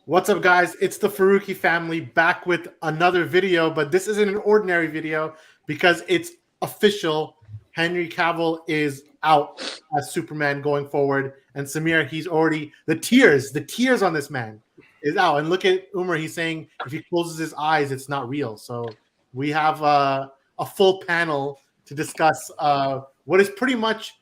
What's up, guys? It's the Faruqi family back with another video, but this isn't an ordinary video because it's official. Henry Cavill is out as Superman going forward, and Samir, he's already the tears on this man is out. And look at Umar; he's saying if he closes his eyes, it's not real. So we have a full panel to discuss what is pretty much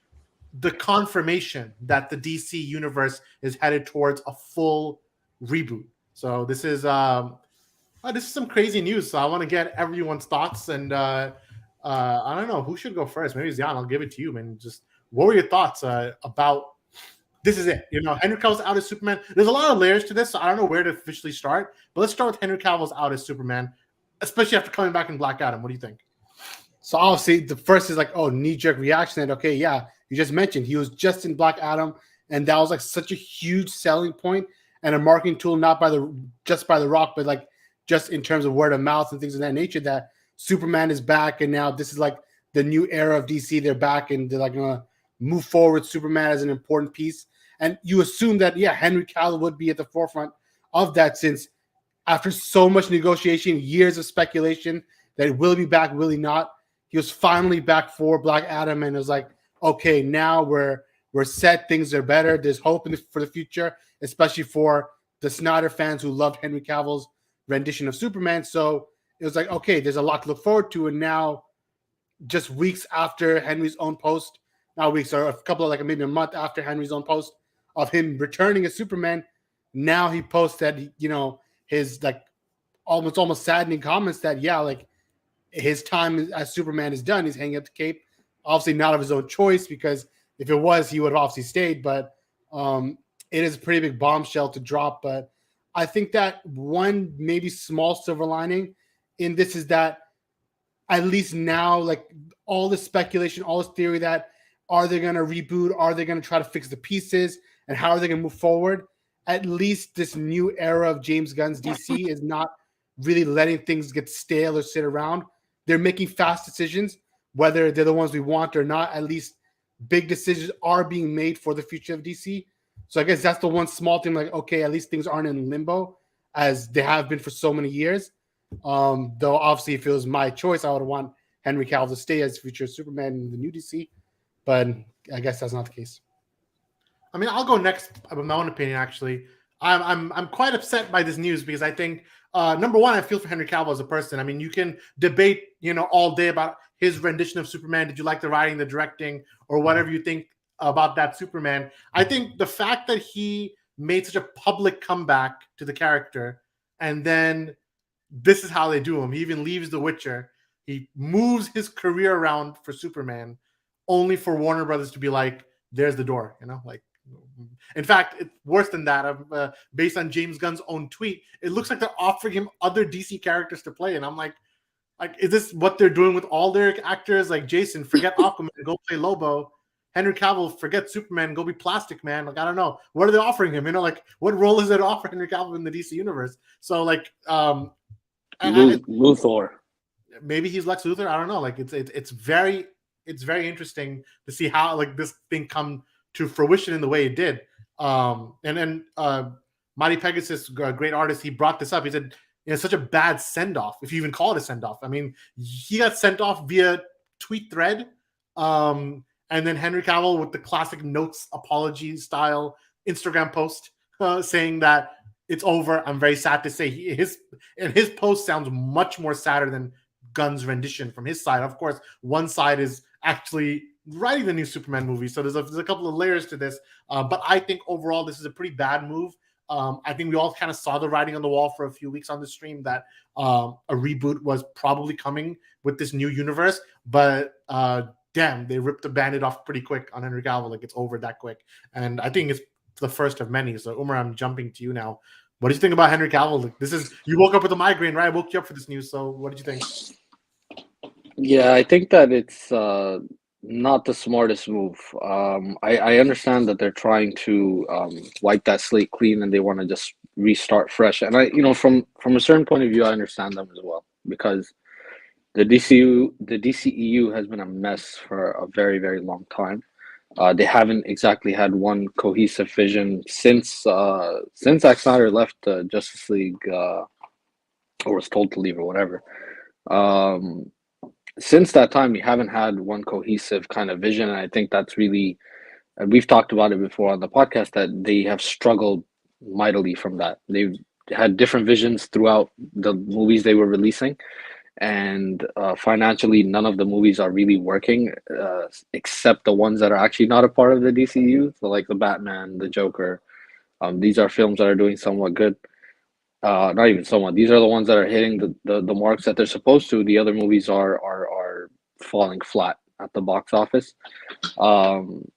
the confirmation that the DC universe is headed towards a full reboot. So this is some crazy news. So I want to get everyone's thoughts, and I don't know who should go first. Maybe Zion. I'll give it to you, man. Just what were your thoughts about this? Is it? Henry Cavill's out as Superman. There's a lot of layers to this, so I don't know where to officially start. But let's start with Henry Cavill's out as Superman, especially after coming back in Black Adam. What do you think? So obviously the first is like, oh, knee-jerk reaction. And okay, yeah, you just mentioned he was just in Black Adam, and that was like such a huge selling point and a marketing tool, not just by The Rock, but like just in terms of word of mouth and things of that nature, that Superman is back, and now this is like the new era of DC. They're back, and they're like gonna move forward Superman as an important piece. And you assume that, yeah, Henry Cavill would be at the forefront of that, since after so much negotiation, years of speculation that will he be back, will he not, he was finally back for Black Adam, and it was like, okay, now we're set, things are better, there's hope for the future, especially for the Snyder fans who loved Henry Cavill's rendition of Superman. So it was like, okay, there's a lot to look forward to. And now, just weeks after Henry's own post, not weeks, or a couple of, like maybe a month after Henry's own post of him returning as Superman, now he posts that, his like almost saddening comments that, yeah, like his time as Superman is done. He's hanging up the cape. Obviously not of his own choice, because if it was, he would have obviously stayed. But it is a pretty big bombshell to drop. But I think that one maybe small silver lining in this is that at least now, like all this speculation, all this theory that are they going to reboot? Are they going to try to fix the pieces? And how are they going to move forward? At least this new era of James Gunn's DC is not really letting things get stale or sit around. They're making fast decisions, whether they're the ones we want or not. At least big decisions are being made for the future of DC. So I guess that's the one small thing, like, okay, at least things aren't in limbo as they have been for so many years. Though obviously if it was my choice, I would want Henry Cavill to stay as future Superman in the new DC. But I guess that's not the case. I mean, I'll go next with my own opinion, actually. I'm quite upset by this news because I think, number one, I feel for Henry Cavill as a person. I mean, you can debate, all day about his rendition of Superman. Did you like the writing, the directing, or whatever you think about that Superman? I think the fact that he made such a public comeback to the character, and then this is how they do him. He even leaves The Witcher. He moves his career around for Superman, only for Warner Brothers to be like, there's the door, like. In fact, it's worse than that. Based on James Gunn's own tweet, it looks like they're offering him other DC characters to play, and I'm like, is this what they're doing with all their actors? Like, Jason, forget Aquaman, go play Lobo. Henry Cavill, forget Superman, go be Plastic Man. Like, I don't know, what are they offering him? Like, what role is there to offer Henry Cavill in the DC universe? So, like, Luthor. Maybe he's Lex Luthor. I don't know. Like, it's very interesting to see how like this thing come to fruition in the way it did. And then Mighty Pegasus, a great artist, he brought this up. He said it's such a bad send-off, if you even call it a send-off. I mean, he got sent off via tweet thread, and then Henry Cavill with the classic notes apology style Instagram post saying that it's over. I'm very sad to say his post sounds much more sadder than Gunn's rendition from his side. Of course, one side is actually writing the new Superman movie, so there's a couple of layers to this. But I think overall this is a pretty bad move. I think we all kind of saw the writing on the wall for a few weeks on the stream that a reboot was probably coming with this new universe. But damn, they ripped the Band-Aid off pretty quick on Henry Cavill. Like, it's over that quick. And I think it's the first of many. So Umar, I'm jumping to you now. What do you think about Henry Cavill? Like, you woke up with a migraine, right? I woke you up for this news. So what did you think? Yeah, I think that it's not the smartest move. I understand that they're trying to wipe that slate clean and they want to just restart fresh. And from a certain point of view, I understand them as well, because The DCEU has been a mess for a very, very long time. They haven't exactly had one cohesive vision since Zack Snyder left Justice League, or was told to leave or whatever. Since that time, we haven't had one cohesive kind of vision, and I think that's really, and we've talked about it before on the podcast, that they have struggled mightily from that. They've had different visions throughout the movies they were releasing, and financially, none of the movies are really working, except the ones that are actually not a part of the DCU, so like the Batman, the Joker. These are films that are doing somewhat good. Not even somewhat. These are the ones that are hitting the marks that they're supposed to. The other movies are falling flat at the box office. And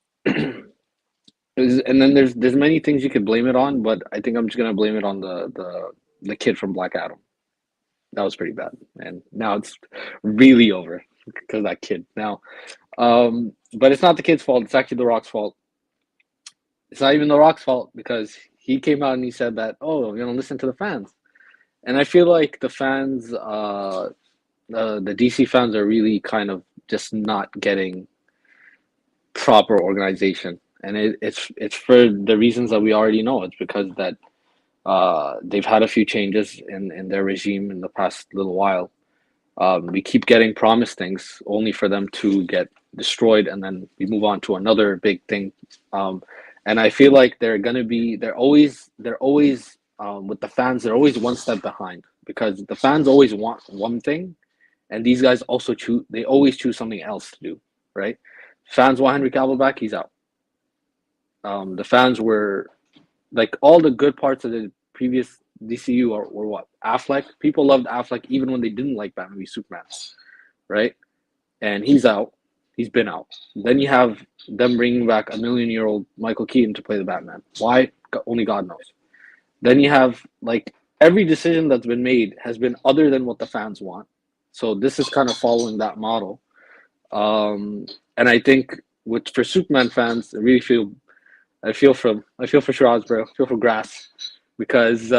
then there's many things you could blame it on, but I think I'm just gonna blame it on the kid from Black Adam. That was pretty bad, and now it's really over because of that kid. Now, but it's not the kid's fault. It's actually The Rock's fault. It's not even The Rock's fault because he came out and he said that, oh, I'm gonna listen to the fans, and I feel like the fans, the DC fans, are really kind of just not getting proper organization, and it's for the reasons that we already know. It's because that they've had a few changes in their regime in the past little while. We keep getting promised things only for them to get destroyed, and then we move on to another big thing. And I feel like they're always with the fans, they're always one step behind because the fans always want one thing, and these guys always choose something else to do, right? Fans want Henry Cavill back, he's out. The fans were like all the good parts of the previous DCU were what? Affleck. People loved Affleck even when they didn't like Batman v Superman, right? And he's out. He's been out. Then you have them bringing back a million-year-old Michael Keaton to play the Batman. Why? Only God knows. Then you have like every decision that's been made has been other than what the fans want. So this is kind of following that model. And I think for Superman fans, I feel for Shiraz, bro. I feel for Grass because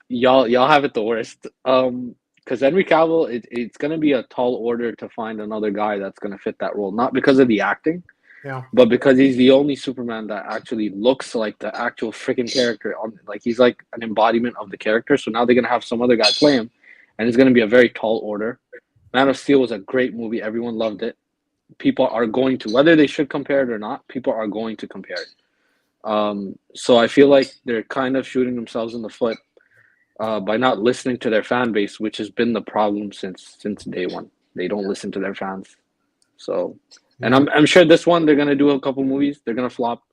y'all have it the worst. Because Henry Cavill, it's gonna be a tall order to find another guy that's gonna fit that role. Not because of the acting, but because he's the only Superman that actually looks like the actual freaking character. Like he's like an embodiment of the character. So now they're gonna have some other guy play him, and it's gonna be a very tall order. Man of Steel was a great movie. Everyone loved it. People are going to, whether they should compare it or not, people are going to compare it. So I feel like they're kind of shooting themselves in the foot by not listening to their fan base, which has been the problem since day one. They don't listen to their fans. So, and I'm sure this one they're gonna do a couple movies. They're gonna flop,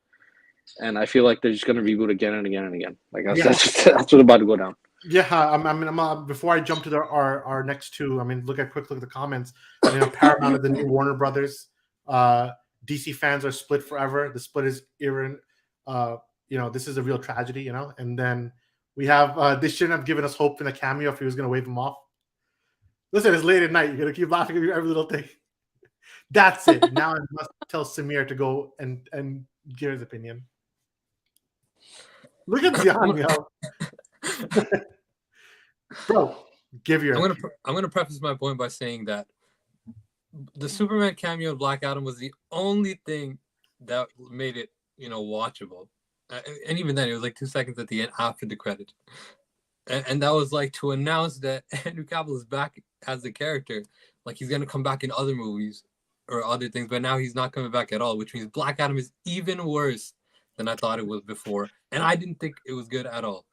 and I feel like they're just gonna reboot again and again and again. Like that's what's about to go down. Yeah, I'm before I jump to our next two, look at the comments. Paramount of the new Warner Brothers. DC fans are split forever. The split is this is a real tragedy, And then we have this shouldn't have given us hope in a cameo if he was going to wave him off. Listen, it's late at night. You're going to keep laughing at every little thing. That's it. Now I must tell Samir to go and give his opinion. Look at Zion, yo. Bro, give your I'm gonna preface my point by saying that the Superman cameo of Black Adam was the only thing that made it, watchable. And even then, it was like 2 seconds at the end after the credit. And that was like to announce that Henry Cavill is back as the character. Like he's going to come back in other movies or other things, but now he's not coming back at all, which means Black Adam is even worse than I thought it was before. And I didn't think it was good at all.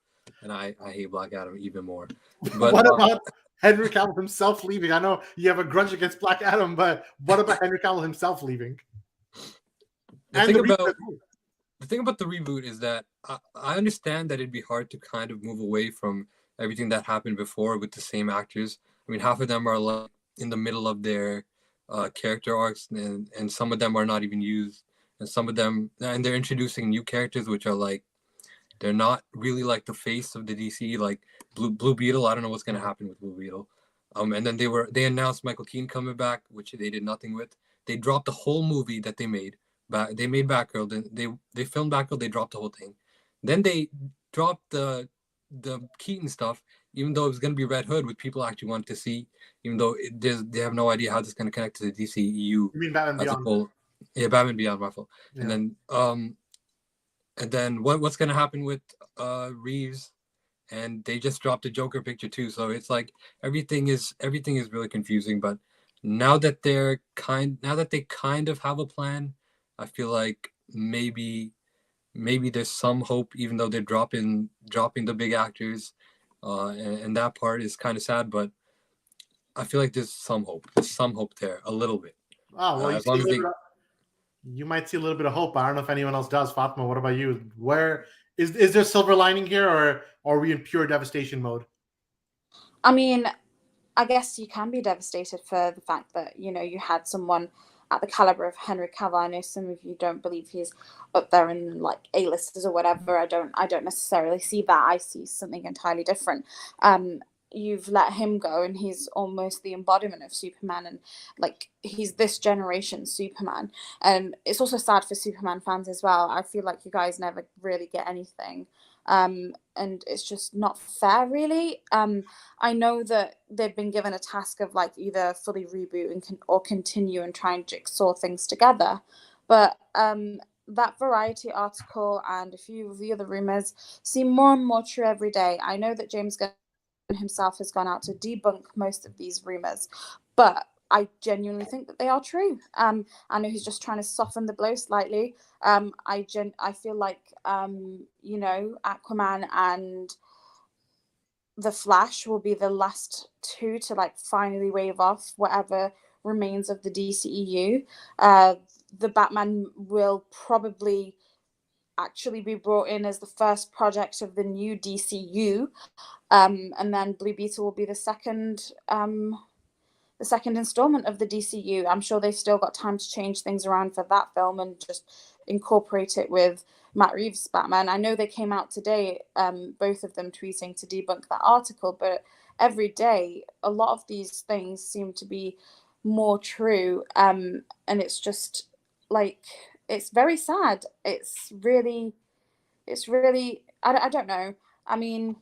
And I hate Black Adam even more. But what about Henry Cavill himself leaving? I know you have a grudge against Black Adam, but what about Henry Cavill himself leaving? The thing about the reboot is that I understand that it'd be hard to kind of move away from everything that happened before with the same actors. Half of them are like in the middle of their character arcs, and some of them are not even used, and some of them, and they're introducing new characters which are like, they're not really like the face of the DC, like Blue Beetle. I don't know what's gonna happen with Blue Beetle. And then they announced Michael Keaton coming back, which they did nothing with. They dropped the whole movie that they made. They made Batgirl. Then they filmed Batgirl. They dropped the whole thing. Then they dropped the Keaton stuff. even though it's going to be Red Hood, which people actually want to see, even though they have no idea how this is going to connect to the DCEU. You mean Batman as a Beyond? whole. Yeah, Batman Beyond, my fault. Yeah. And then what's going to happen with Reeves? And they just dropped a Joker picture too, so it's like everything is really confusing. But now that they kind of have a plan, I feel like maybe there's some hope, even though they're dropping the big actors, and that part is kind of sad. But I feel like there's some hope. There's some hope there, a little bit. Oh well, you might see a little bit of hope. I don't know if anyone else does. Fatma, what about you? Where is there silver lining here, or are we in pure devastation mode? I mean, I guess you can be devastated for the fact that, you know, you had someone at the caliber of Henry Cavill. I know some of you don't believe he's up there in like A-listers or whatever. I don't necessarily see that. I see something entirely different. You've let him go, and he's almost the embodiment of Superman, and like he's this generation's Superman. And it's also sad for Superman fans as well. I feel like you guys never really get anything, and it's just not fair, really. I know that they've been given a task of like either fully reboot or continue and try and jigsaw things together, but that Variety article and a few of the other rumors seem more and more true every day. I know that James Gunn himself has gone out to debunk most of these rumors, but I genuinely think that they are true. I know he's just trying to soften the blow slightly. I feel like you know, Aquaman and the Flash will be the last two to like finally wave off whatever remains of the DCEU. The Batman will probably actually be brought in as the first project of the new DCU, and then Blue Beetle will be the second installment of the DCU. I'm sure they've still got time to change things around for that film and just incorporate it with Matt Reeves' Batman. I know they came out today, both of them tweeting to debunk that article, but every day a lot of these things seem to be more true, and it's just like, it's very sad. It's really I don't know. I mean,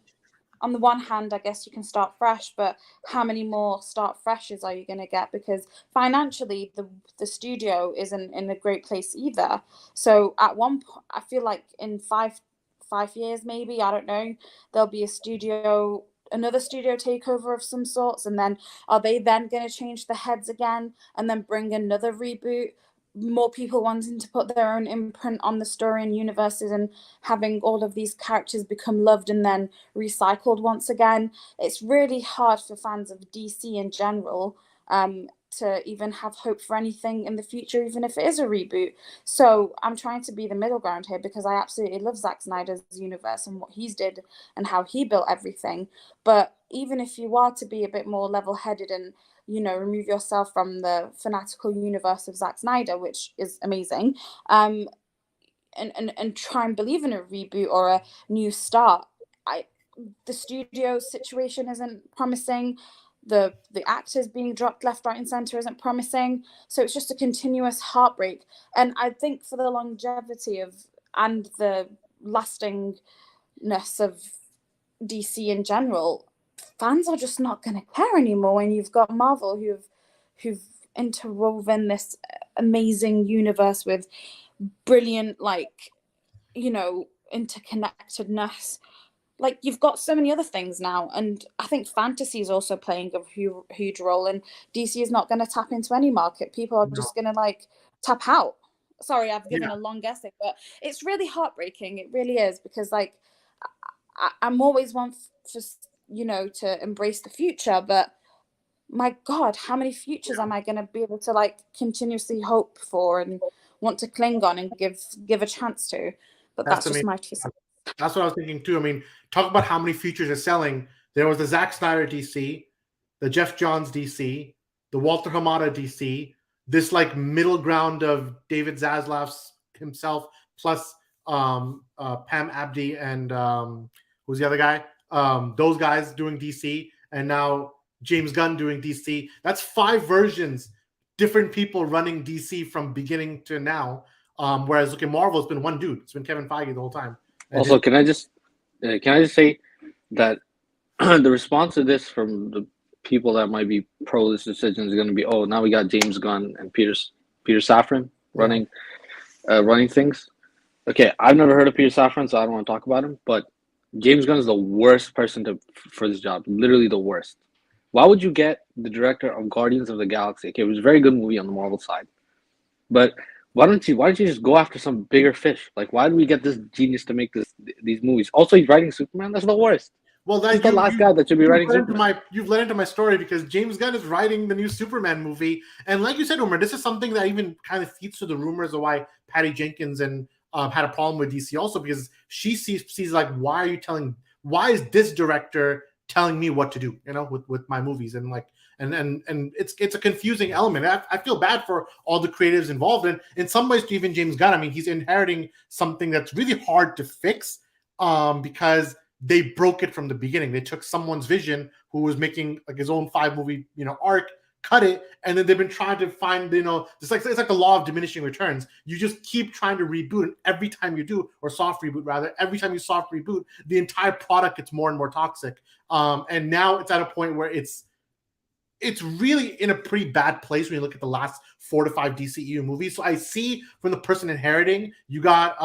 on the one hand, I guess you can start fresh, but how many more start freshes are you going to get? Because financially, the studio isn't in a great place either. So at one point, I feel like in five years, maybe, I don't know, there'll be another studio takeover of some sorts, and then are they then going to change the heads again and then bring another reboot? More people wanting to put their own imprint on the story and universes, and having all of these characters become loved and then recycled once again. It's really hard for fans of DC in general to even have hope for anything in the future, even if it is a reboot. So I'm trying to be the middle ground here, because I absolutely love Zack Snyder's universe and what he's did and how he built everything. But even if you are to be a bit more level-headed and, you know, remove yourself from the fanatical universe of Zack Snyder, which is amazing, and try and believe in a reboot or a new start. The studio situation isn't promising. The actors being dropped left, right, and center isn't promising. So it's just a continuous heartbreak. And I think for the longevity and the lastingness of DC in general, fans are just not going to care anymore when you've got Marvel who've interwoven this amazing universe with brilliant, like, you know, interconnectedness. Like, you've got so many other things now, and I think fantasy is also playing a huge role, and DC is not going to tap into any market. People are just going to like tap out. Sorry, I've given a long essay, but it's really heartbreaking. It really is, because like I'm always one for, you know, to embrace the future, but my God, how many futures am I going to be able to like continuously hope for and want to cling on and give a chance to? But that's just my 2 cents. That's what I was thinking too. I mean, talk about how many futures are selling. There was the Zack Snyder DC, the Jeff Johns DC, the Walter Hamada DC, this like middle ground of David Zaslav's himself, plus Pam Abdi and who's the other guy? Those guys doing DC, and now James Gunn doing DC. That's 5 versions, different people running DC from beginning to now. Whereas look at Marvel, it's been one dude. It's been Kevin Feige the whole time. And also, can I just say that the response to this from the people that might be pro this decision is going to be, oh, now we got James Gunn and Peter Safran running things. Okay, I've never heard of Peter Safran, so I don't want to talk about him. But James Gunn is the worst person for this job. Literally the worst. Why would you get the director of Guardians of the Galaxy? Okay, it was a very good movie on the Marvel side, but why don't you just go after some bigger fish? Like, why do we get this genius to make these movies? Also, he's writing Superman. That's the worst. Well, He's the last guy that should be writing Superman. You've led into my story because James Gunn is writing the new Superman movie, and like you said, Umar, this is something that even kind of feeds to the rumors of why Patty Jenkins and had a problem with DC also, because she sees like, why is this director telling me what to do, with my movies, and like, and it's a confusing element. I feel bad for all the creatives involved, and in some ways, even James Gunn. I mean, he's inheriting something that's really hard to fix, because they broke it from the beginning. They took someone's vision who was making like his own 5-movie, arc, cut it, and then they've been trying to find, it's like the law of diminishing returns. You just keep trying to reboot, and every time you do, or soft reboot rather, every time you soft reboot, the entire product gets more and more toxic. And now it's at a point where it's really in a pretty bad place when you look at the last 4 to 5 DCEU movies. So I see from the person inheriting, you got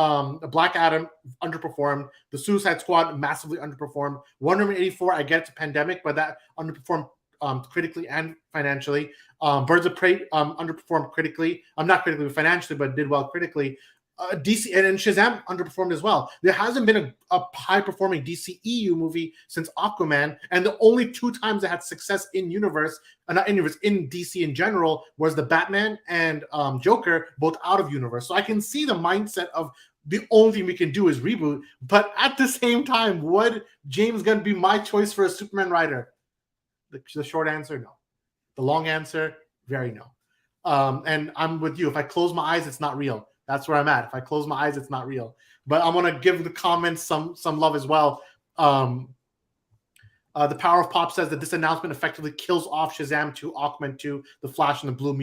Black Adam underperformed, the Suicide Squad massively underperformed, Wonder Woman 84, I get it's a pandemic, but that underperformed critically and financially. Birds of Prey underperformed critically. Not critically, but financially, but did well critically. DC and Shazam underperformed as well. There hasn't been a high-performing DCEU movie since Aquaman, and the only 2 times that had success in DC in general was the Batman and Joker, both out of universe. So I can see the mindset of the only thing we can do is reboot, but at the same time, would James Gunn be my choice for a Superman writer? The short answer, no. The long answer, very no. And I'm with you. If I close my eyes, it's not real. That's where I'm at. If I close my eyes, it's not real. But I'm gonna give the comments some love as well. The Power of Pop says that this announcement effectively kills off Shazam 2, Aquaman 2, The Flash, and the Blue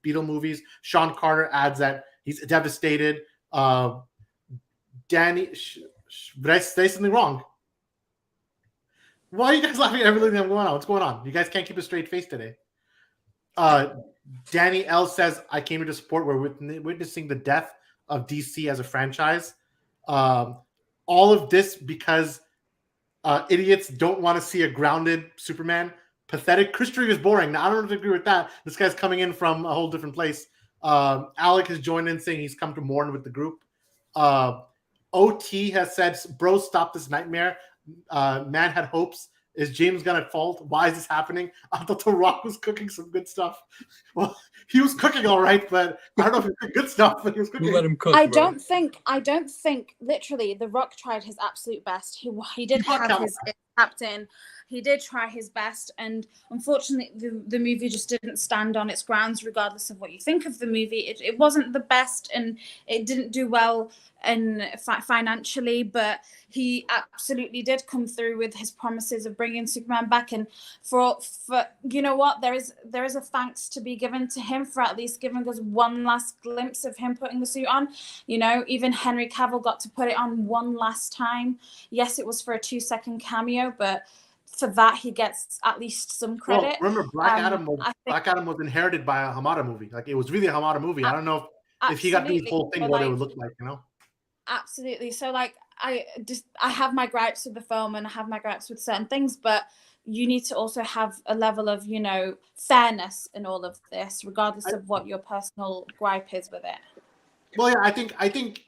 Beetle movies. Sean Carter adds that he's devastated. Danny, did I say something wrong? Why are you guys laughing at everything that's going on? What's going on? You guys can't keep a straight face today. Danny L says, I came here to support. We're witnessing the death of DC as a franchise. All of this because idiots don't want to see a grounded Superman. Pathetic. Chris Tree is boring. Now, I don't agree with that. This guy's coming in from a whole different place. Alec has joined in saying he's come to mourn with the group. OT has said, bro, stop this nightmare. Man had hopes. Is James Gunn at fault? Why is this happening? I thought The Rock was cooking some good stuff. Well, he was cooking all right, but I don't know if he did good stuff, but he was cooking. Let him cook. I don't think. Literally, The Rock tried his absolute best. He did have his captain. He did try his best, and unfortunately, the movie just didn't stand on its grounds, regardless of what you think of the movie. It wasn't the best, and it didn't do well financially, but he absolutely did come through with his promises of bringing Superman back. And for you know what, there is a thanks to be given to him for at least giving us one last glimpse of him putting the suit on. Even Henry Cavill got to put it on one last time. Yes, it was for a 2-second cameo, but for that he gets at least some credit. Well, remember, Black Adam was inherited by a Hamada movie. Like, it was really a Hamada movie. I don't know if he got to do the whole thing, what it would look like, Absolutely. So like, I have my gripes with the film and I have my gripes with certain things, but you need to also have a level of, fairness in all of this, regardless of what your personal gripe is with it. Well, yeah, I think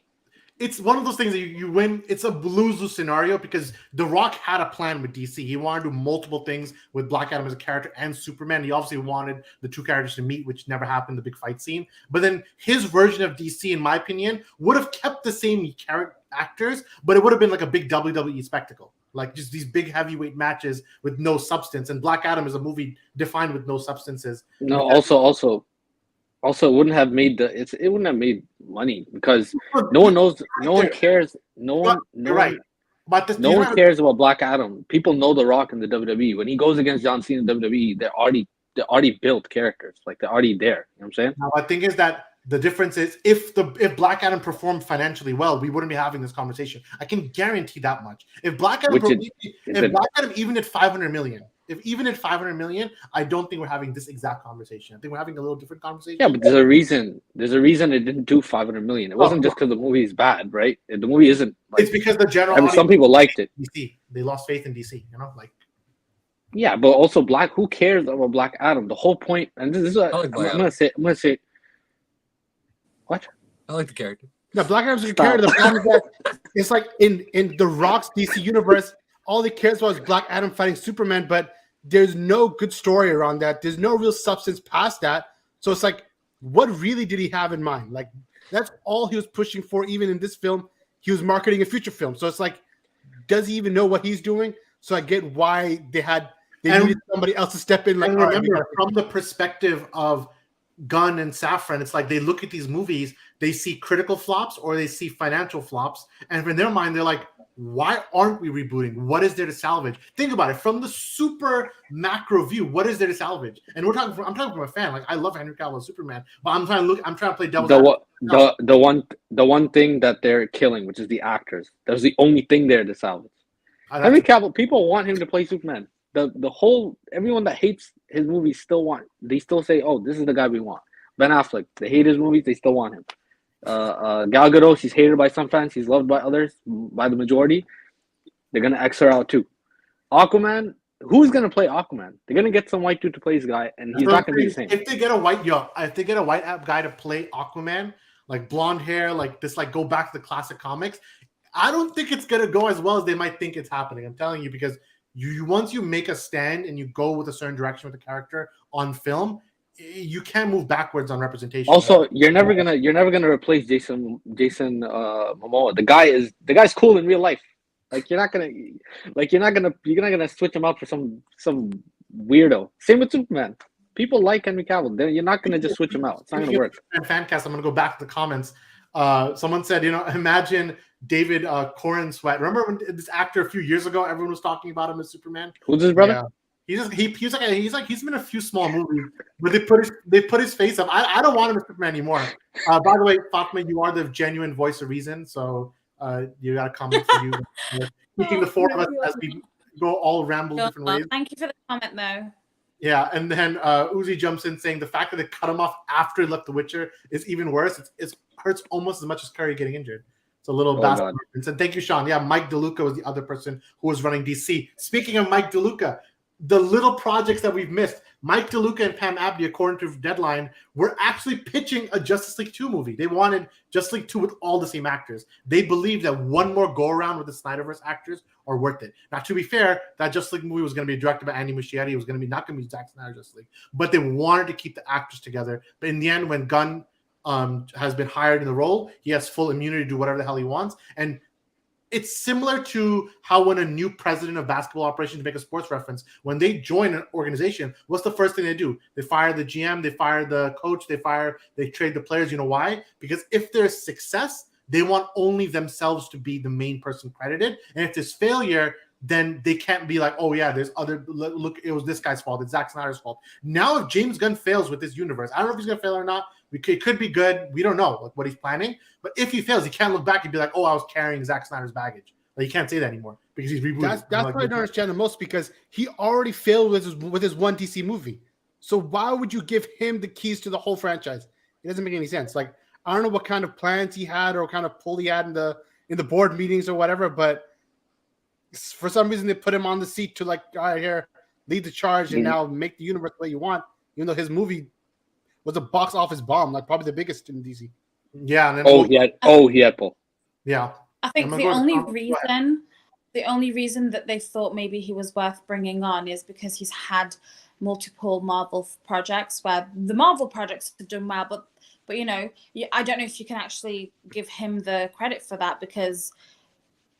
it's one of those things that you win. It's a lose-lose scenario because The Rock had a plan with DC. He wanted to do multiple things with Black Adam as a character and Superman. He obviously wanted the 2 characters to meet, which never happened, the big fight scene. But then his version of DC, in my opinion, would have kept the same character actors, but it would have been like a big WWE spectacle. Like just these big heavyweight matches with no substance. And Black Adam is a movie defined with no substances. No, also it wouldn't have made it wouldn't have made money because no one knows, no one cares, no one cares about Black Adam. People know The Rock in the WWE. When he goes against John Cena in WWE, they're already built characters, like they're already there. You know what I'm saying? Now, the thing is that The difference is if Black Adam performed financially well, we wouldn't be having this conversation. I can guarantee that much. If Black Adam, Black Adam even at 500 million, I don't think we're having this exact conversation. I think we're having a little different conversation. Yeah, but there's a reason. There's a reason it didn't do 500 million. It wasn't just because the movie is bad, right? The movie isn't. Like, it's because the general. I mean, some people liked it. DC, they lost faith in DC. Like. Yeah, but also who cares about Black Adam? The whole point, and this is what I'm gonna say. What? I like the character. No, Black Adam's a good character. The problem is that it's like in the Rock's DC universe, all he cares about is Black Adam fighting Superman, but there's no good story around that. There's no real substance past that. So it's like, what really did he have in mind? Like, that's all he was pushing for. Even in this film, he was marketing a future film. So it's like, does he even know what he's doing? So I get why they needed somebody else to step in. Like, remember, from the perspective of Gunn and Safran, it's like they look at these movies, they see critical flops or they see financial flops, and in their mind, they're like, why aren't we rebooting? What is there to salvage? Think about it from the super macro view. What is there to salvage? And I'm talking from a fan. Like, I love Henry Cavill as Superman, but I'm trying to play devil's advocate. The one thing that they're killing, which is the actors. That was the only thing there to salvage. Henry Cavill, people want him to play Superman. Everyone that hates his movies they still say, oh, this is the guy we want. Ben Affleck, they hate his movies, they still want him. Gal Gadot, she's hated by some fans, she's loved by others, by the majority. They're gonna X her out too. Aquaman, who's gonna play Aquaman? They're gonna get some white dude to play his guy, and he's not gonna be the same. If they get a white guy to play Aquaman, like blonde hair, like this, like go back to the classic comics, I don't think it's gonna go as well as they might think it's happening. I'm telling you, because you once you make a stand and you go with a certain direction with the character on film, you can't move backwards on representation. Also, you're never gonna replace Jason Momoa. The guy's cool in real life. Like you're not gonna switch him out for some weirdo. Same with Superman. People like Henry Cavill. You're not gonna just switch him out. It's not gonna work. Fancast. I'm gonna go back to the comments. Someone said, imagine David Corn Sweat. Remember when this actor a few years ago, everyone was talking about him as Superman? Who's his brother? Yeah. He's been in a few small movies, but they put his face up. I don't want him as Superman anymore. By the way, Fatma, you are the genuine voice of reason, so you got a comment for you. Keeping the four of us as we go all ramble different ways. Thank you for the comment, though. Yeah, and then Uzi jumps in saying the fact that they cut him off after he left The Witcher is even worse. It hurts almost as much as Curry getting injured. It's a little bastard. And thank you, Sean. Yeah, Mike DeLuca was the other person who was running DC. Speaking of Mike DeLuca, the little projects that we've missed, Mike DeLuca and Pam Abdi, according to Deadline, were actually pitching a Justice League 2 movie. They wanted Justice League 2 with all the same actors. They believe that one more go-around with the Snyderverse actors are worth it. Now, to be fair, that Justice League movie was going to be directed by Andy Muschietti. It was not going to be Zack Snyder's Justice League. But they wanted to keep the actors together. But in the end, when Gunn has been hired in the role, he has full immunity to do whatever the hell he wants. And it's similar to how when a new president of basketball operations, to make a sports reference, when they join an organization, what's the first thing they do? They fire the GM, they fire the coach, they trade the players. You know why? Because if there's success, they want only themselves to be the main person credited. And if there's failure, then they can't be like, oh yeah, there's other, look, it was this guy's fault, it's Zack Snyder's fault. Now if James Gunn fails with this universe, I don't know if he's gonna fail or not. It could be good. We don't know what he's planning. But if he fails, he can't look back and be like, oh, I was carrying Zack Snyder's baggage. Like, you can't say that anymore because he's rebooted. That's what I don't understand the most, because he already failed with his one DC movie. So why would you give him the keys to the whole franchise? It doesn't make any sense. Like, I don't know what kind of plans he had or what kind of pull he had in the board meetings or whatever, but for some reason they put him on the seat to like, all right, here, lead the charge and now make the universe the way you want, even though his movie was a box office bomb, like probably the biggest in DC. Yeah. And then he had Paul. Yeah. I think the only reason that they thought maybe he was worth bringing on is because he's had multiple Marvel projects where the Marvel projects have done well, but I don't know if you can actually give him the credit for that, because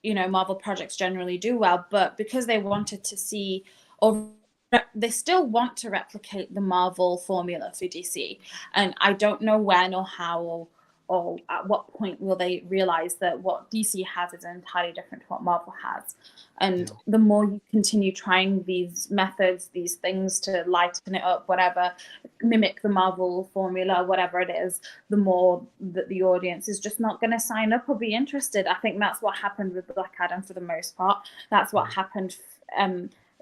Marvel projects generally do well, but because they wanted to see, or they still want to replicate the Marvel formula for DC, and I don't know when or how or at what point will they realize that what DC has is entirely different to what Marvel has? And the more you continue trying these methods, these things to lighten it up, whatever, mimic the Marvel formula, whatever it is, the more that the audience is just not going to sign up or be interested. I think that's what happened with Black Adam for the most part. That's what happened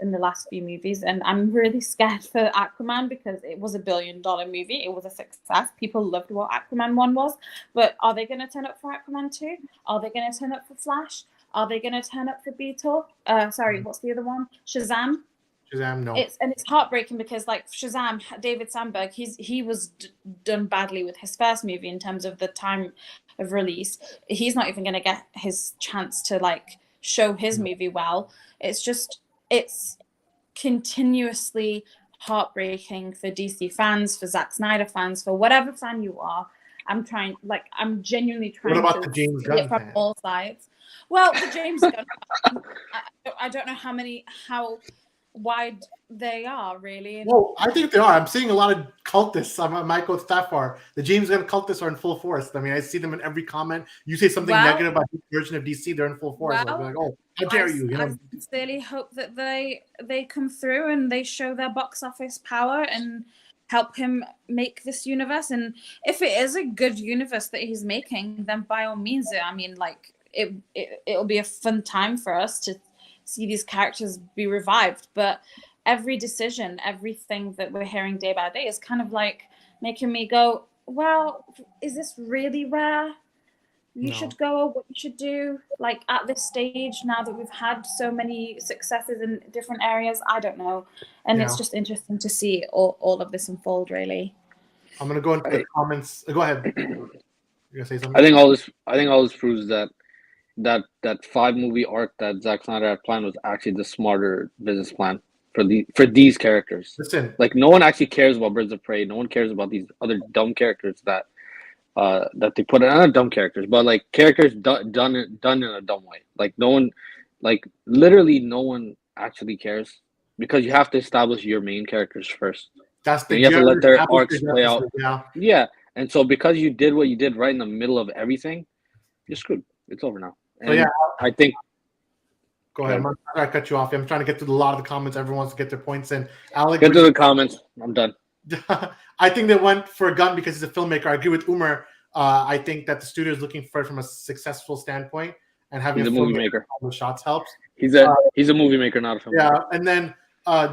in the last few movies, and I'm really scared for Aquaman because it was $1 billion movie. It was a success. People loved what Aquaman 1 was, but are they going to turn up for Aquaman 2? Are they going to turn up for Flash? Are they going to turn up for Beetle? What's the other one? Shazam. No. It's heartbreaking because like Shazam, David Sandberg, he was done badly with his first movie in terms of the time of release. He's not even going to get his chance to like show his movie well. It's continuously heartbreaking for DC fans, for Zack Snyder fans, for whatever fan you are. I'm genuinely trying what about to the James see it Gunn from all sides. Well, the James Gunn, I don't know how wide they are really. Well, I think they are. I'm seeing a lot of cultists. I might go that far. The James Gunn cultists are in full force. I mean, I see them in every comment. You say something negative about this version of DC, they're in full force. I'll be like, oh, how dare you? I sincerely hope that they come through and they show their box office power and help him make this universe. And if it is a good universe that he's making, then by all means, I mean, like it'll be a fun time for us to see these characters be revived. But every decision, everything that we're hearing day by day is kind of like making me go, well, is this really where you should go or what you should do? Like at this stage, now that we've had so many successes in different areas, I don't know. And it's just interesting to see all of this unfold, really. I'm going to go into the comments. Go ahead. You're going to say something? I think all this proves that 5-movie arc that Zack Snyder had planned was actually the smarter business plan for these characters. Listen, like no one actually cares about Birds of Prey. No one cares about these other dumb characters that they put in. Not dumb characters, but like characters done in a dumb way. Like no one, like literally no one actually cares because you have to establish your main characters first. That's the you have to let their arcs play out. Yeah. And so because you did what you did right in the middle of everything, you're screwed. It's over now. And I think. Go ahead. I'm not trying to cut you off. I'm trying to get through a lot of the comments. Everyone wants to get their points in. Alec, get to the comments. I'm done. I think they went for a Gunn because he's a filmmaker. I agree with Umar. I think that the studio is looking for it from a successful standpoint, and having a movie maker all the shots helps. He's a movie maker, not a filmmaker. Yeah, and then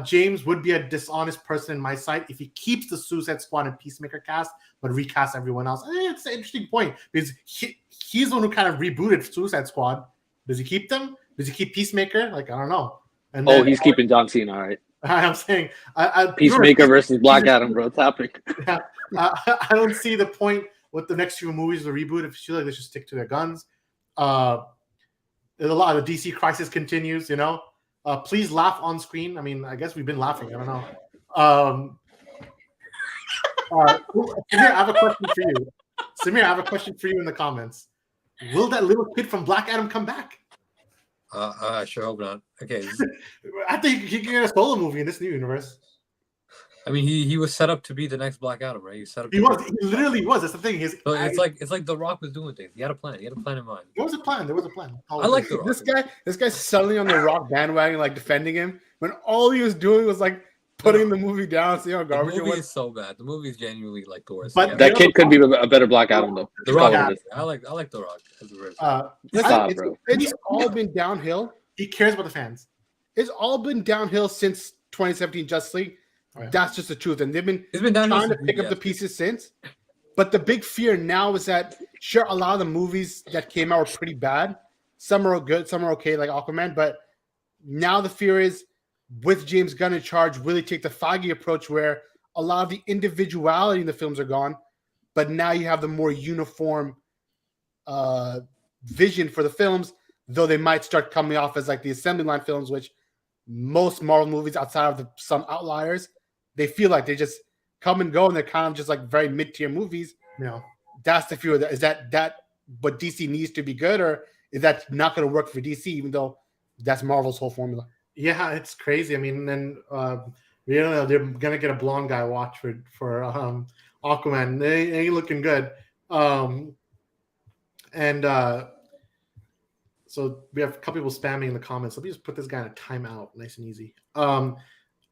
James would be a dishonest person in my sight if he keeps the Suicide Squad and Peacemaker cast, but recasts everyone else. It's an interesting point because he's the one who kind of rebooted Suicide Squad. Does he keep them? Does he keep Peacemaker? Like, I don't know. And then, he's keeping John Cena, all right. I'm saying Peacemaker versus Black Adam, bro. It's happening. Yeah, I don't see the point with the next few movies, the reboot. If you feel like they should stick to their guns. There's a lot of the DC crisis continues, you know. Please laugh on screen. I mean, I guess we've been laughing. I don't know. Samir, I have a question for you. Samir, I have a question for you in the comments. Will that little kid from Black Adam come back? I sure hope not. Okay. I think he can get a solo movie in this new universe. I mean, he was set up to be the next Black Adam, right? He set up. He literally was. That's the thing. So it's like The Rock was doing things. He had a plan. He had a plan in mind. There was a plan. I like The Rock. This guy's suddenly on the Rock bandwagon, like defending him when all he was doing was like putting the movie down. See how garbage the movie it was. is so bad. The movie is genuinely like the worst. But that kid could be a better Black Adam though. The Rock. I like The Rock as a version. It's all been downhill. He cares about the fans. It's all been downhill since 2017 Justice League. Oh, yeah. That's just the truth. And they've been trying to pick up the pieces since. But the big fear now is that, sure, a lot of the movies that came out were pretty bad. Some are good, some are okay, like Aquaman. But now the fear is, with James Gunn in charge, will he take the Feige approach where a lot of the individuality in the films are gone, but now you have the more uniform vision for the films, though they might start coming off as like the assembly line films, which most Marvel movies outside of some outliers, they feel like they just come and go and they're kind of just like very mid-tier movies. Yeah. That's the fear. Is that what DC needs to be good, or is that not going to work for DC, even though that's Marvel's whole formula? Yeah, it's crazy. I mean, then they're going to get a blonde guy watch for Aquaman. They ain't looking good. And so we have a couple people spamming in the comments. Let me just put this guy in a timeout, nice and easy.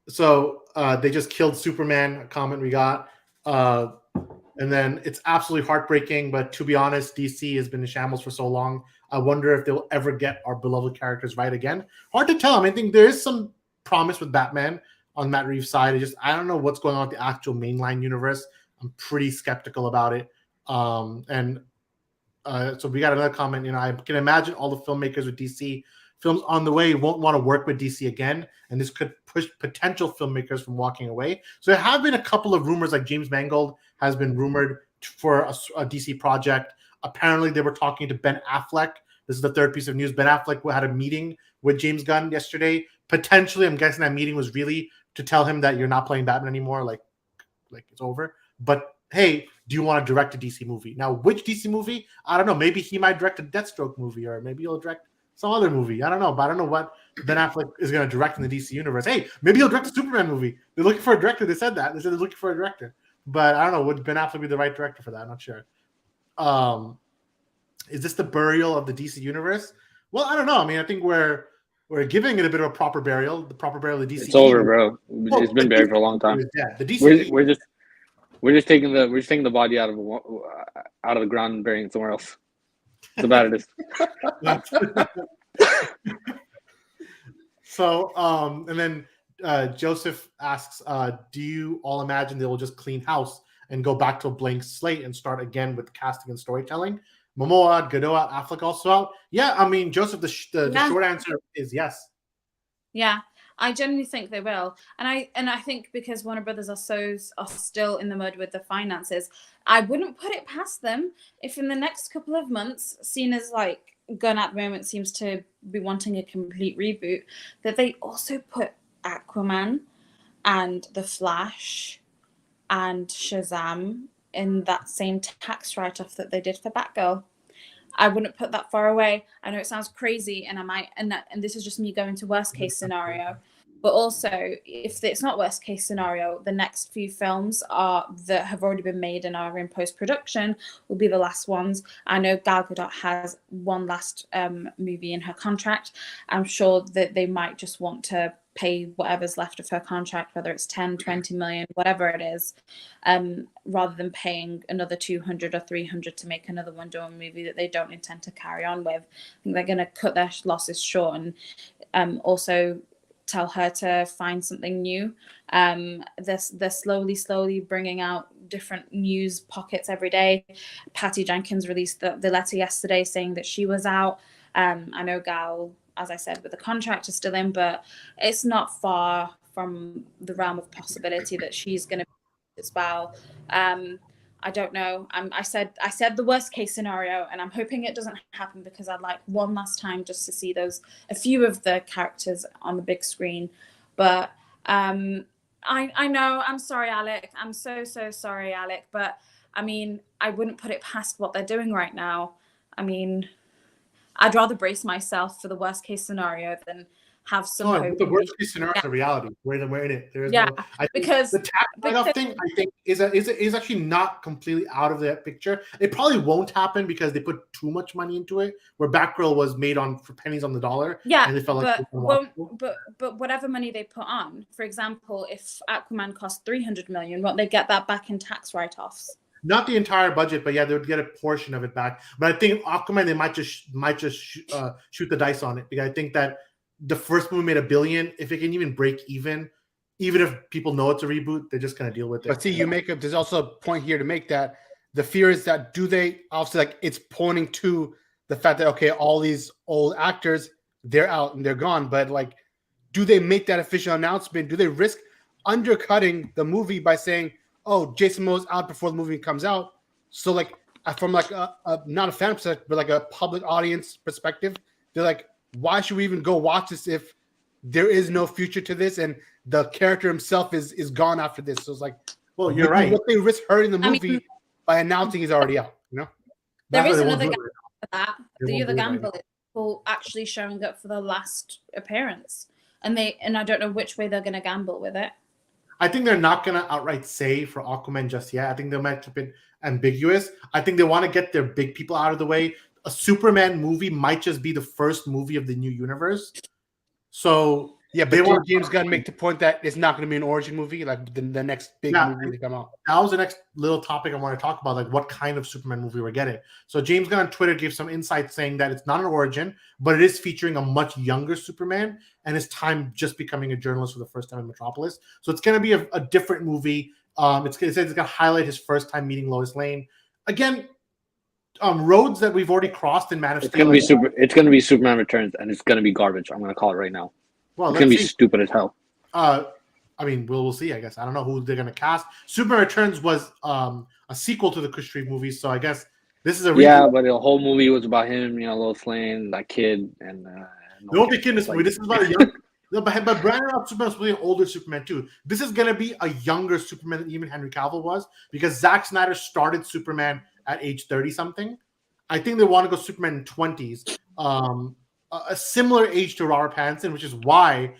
So they just killed Superman, a comment we got. And then it's absolutely heartbreaking, but to be honest, DC has been in shambles for so long. I wonder if they'll ever get our beloved characters right again. Hard to tell. I mean, I think there is some promise with Batman on Matt Reeves' side. I don't know what's going on with the actual mainline universe. I'm pretty skeptical about it. So we got another comment. I can imagine all the filmmakers with DC films on the way won't want to work with DC again, and this could push potential filmmakers from walking away. So there have been a couple of rumors, like James Mangold has been rumored for a DC project. Apparently, they were talking to Ben Affleck. This is the third piece of news. Ben Affleck had a meeting with James Gunn yesterday. Potentially, I'm guessing that meeting was really to tell him that you're not playing Batman anymore, like it's over. But hey, do you want to direct a DC movie? Now, which DC movie? I don't know. Maybe he might direct a Deathstroke movie, or maybe he'll direct some other movie. I don't know, but I don't know what Ben Affleck is going to direct in the DC universe. Hey, maybe he'll direct a Superman movie. They're looking for a director. They said that. They said they're looking for a director. But I don't know. Would Ben Affleck be the right director for that? I'm not sure. Is this the burial of the DC universe? Well, I don't know. I mean, I think we're giving it a bit of a proper burial. The proper burial of the DC. It's over, bro. It's been buried for a long time. The DC. We're just taking the body out of the ground and burying it somewhere else. That's about it is. So, and then Joseph asks, do you all imagine they will just clean house and go back to a blank slate and start again with casting and storytelling? Momoa, Godot out, Affleck also out? Yeah, I mean, Joseph, the short answer is yes. Yeah, I genuinely think they will, and I think because Warner Brothers are still in the mud with the finances, I wouldn't put it past them if in the next couple of months, seen as like Gunn at the moment seems to be wanting a complete reboot, that they also put Aquaman and The Flash and Shazam in that same tax write-off that they did for Batgirl. I wouldn't put that far away. I know it sounds crazy, and and this is just me going to worst case scenario. But also, if it's not worst case scenario, the next few films that have already been made and are in post production will be the last ones. I know Gal Gadot has one last movie in her contract. I'm sure that they might just want to pay whatever's left of her contract, whether it's 10, 20 million, whatever it is, rather than paying another 200 or 300 to make another Wonder Woman movie that they don't intend to carry on with. I think they're going to cut their losses short and also tell her to find something new. They're slowly bringing out different news pockets every day. Patty Jenkins released the letter yesterday saying that she was out. I know Gal, as I said, with the contract is still in, but it's not far from the realm of possibility that she's going to be as well. I don't know. I said the worst case scenario, and I'm hoping it doesn't happen because I'd like one last time just to see a few of the characters on the big screen. But I know. I'm sorry, Alec. I'm so sorry, Alec. But I mean, I wouldn't put it past what they're doing right now. I mean, I'd rather brace myself for the worst case scenario than have some hope. The worst case scenario is a reality. We're in it. Because the tax write-off thing, I think, is actually not completely out of the picture. It probably won't happen because they put too much money into it. Where Batgirl was made for pennies on the dollar. Yeah, and they felt but whatever money they put on, for example, if Aquaman cost 300 million, won't they get that back in tax write-offs? Not the entire budget, but yeah, they would get a portion of it back. But I think Aquaman, they might just shoot the dice on it, because I think that the first movie made $1 billion. If it can even break even if people know it's a reboot, they're just gonna deal with it. But see, there's also a point here to make that the fear is that do they obviously, like, it's pointing to the fact that okay, all these old actors, they're out and they're gone, but like, do they make that official announcement? Do they risk undercutting the movie by saying, oh, Jason Momoa's out before the movie comes out? So like, from like a not a fan perspective, but like a public audience perspective, they're like, why should we even go watch this if there is no future to this and the character himself is gone after this? So it's like, well, you're right. What they risk hurting the movie by announcing he's already out, you know? There is another gamble for that. The other gamble is people actually showing up for the last appearance, and I don't know which way they're going to gamble with it. I think they're not going to outright say for Aquaman just yet. I think they might keep it ambiguous. I think they want to get their big people out of the way. a Superman movie might just be the first movie of the new universe. So yeah, but did James Gunn make the point that it's not going to be an origin movie, like the next big movie to come out? That was the next little topic I want to talk about, like what kind of Superman movie we're getting. So James Gunn on Twitter gave some insight saying that it's not an origin, but it is featuring a much younger Superman and his time just becoming a journalist for the first time in Metropolis. So it's going to be a different movie. It says it's going to highlight his first time meeting Lois Lane. Again, roads that we've already crossed in Man of Steel. It's going to be Superman Returns, and it's going to be garbage. I'm going to call it right now. Well, it's going to be stupid as hell. I mean, we'll see. I guess I don't know who they're going to cast. Superman Returns was a sequel to the Chris Street movies, so I guess this is a but the whole movie was about him, Lois Lane, that kid, and don't be kidding. This movie. This is about a young. But Brandon Routh Superman was really an older Superman too. This is going to be a younger Superman than even Henry Cavill was, because Zack Snyder started Superman at age 30-something. I think they want to go Superman in 20s, a similar age to Robert Pattinson, which is why.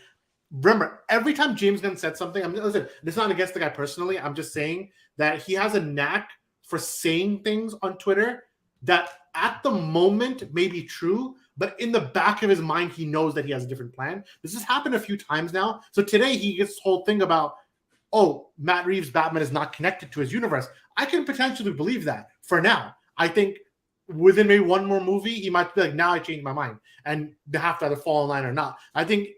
Remember, every time James Gunn said something, listen, this is not against the guy personally. I'm just saying that he has a knack for saying things on Twitter that at the moment may be true, but in the back of his mind, he knows that he has a different plan. This has happened a few times now. So today he gets this whole thing about, Matt Reeves' Batman is not connected to his universe. I can potentially believe that for now. I think within maybe one more movie, he might be like, now I changed my mind. And they have to either fall in line or not. I think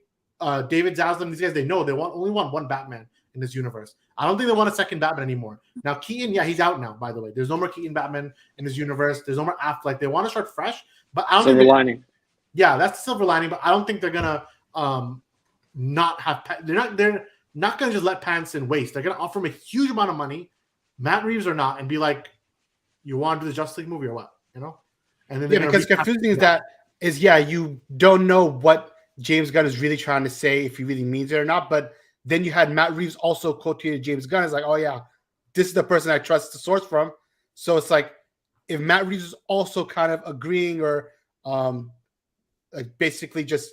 David Zaslav, these guys, they know they only want one Batman in this universe. I don't think they want a second Batman anymore. Now, Keaton, he's out now, by the way. There's no more Keaton Batman in this universe. There's no more Affleck. They want to start fresh, but I don't silver lining. Yeah, that's the silver lining, but I don't think they're gonna not have. They're not gonna just let Pattinson waste. They're gonna offer him a huge amount of money, Matt Reeves or not, and be like, "You want to do the Justice League movie or what?" And then because confusing is you don't know what James Gunn is really trying to say, if he really means it or not. But then you had Matt Reeves also quoted James Gunn as like, "Oh yeah, this is the person I trust the source from." So it's like if Matt Reeves is also kind of agreeing or basically just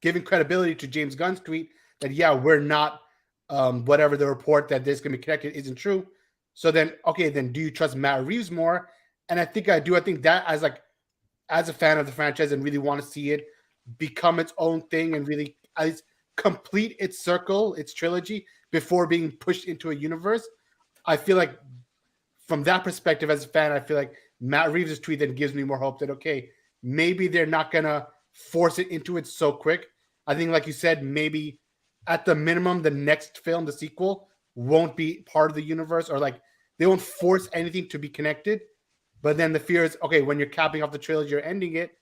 giving credibility to James Gunn's tweet that we're not whatever the report that this can be connected isn't true. So then then do you trust Matt Reeves more? And I think I do. I think that as a fan of the franchise and really want to see it become its own thing and really complete its circle, its trilogy before being pushed into a universe. I feel like from that perspective as a fan, I feel like Matt Reeves' tweet then gives me more hope that, maybe they're not going to force it into it so quick. I think, like you said, maybe at the minimum, the next film, the sequel, won't be part of the universe, or like they won't force anything to be connected. But then the fear is, when you're capping off the trilogy or ending it,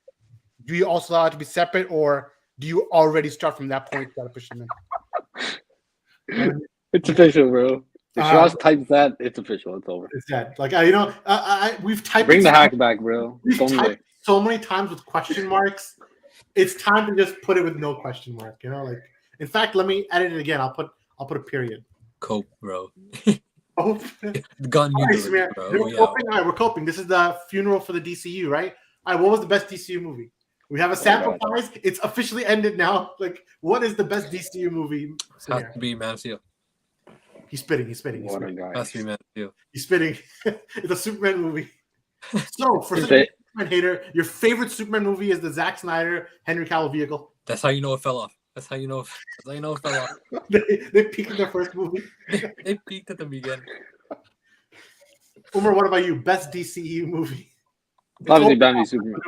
do you also allow it to be separate, or do you already start from that point? Got to push them in. It's official, bro. If Ross types that, it's official. It's over. It's dead. Like we've typed. Bring the hack back, bro. We've typed so many times with question marks. It's time to just put it with no question mark. In fact, let me edit it again. I'll put a period. Cope, bro. Oh, Gun universe, bro. We're coping. All right, we're coping. This is the funeral for the DCU, right? All right, what was the best DCU movie? We have a sample size. It's officially ended now. Like, what is the best DCU movie? Has to be Man of Steel. He's spitting. What a guy. Has to be Man of Steel. He's spitting. It's a Superman movie. So, for such a Superman hater, your favorite Superman movie is the Zack Snyder Henry Cavill vehicle. That's how you know it fell off. That's how you know it fell off. They peaked in their first movie. They peaked at the beginning. Umar, what about you? Best DCEU movie? Obviously, Batman v Superman.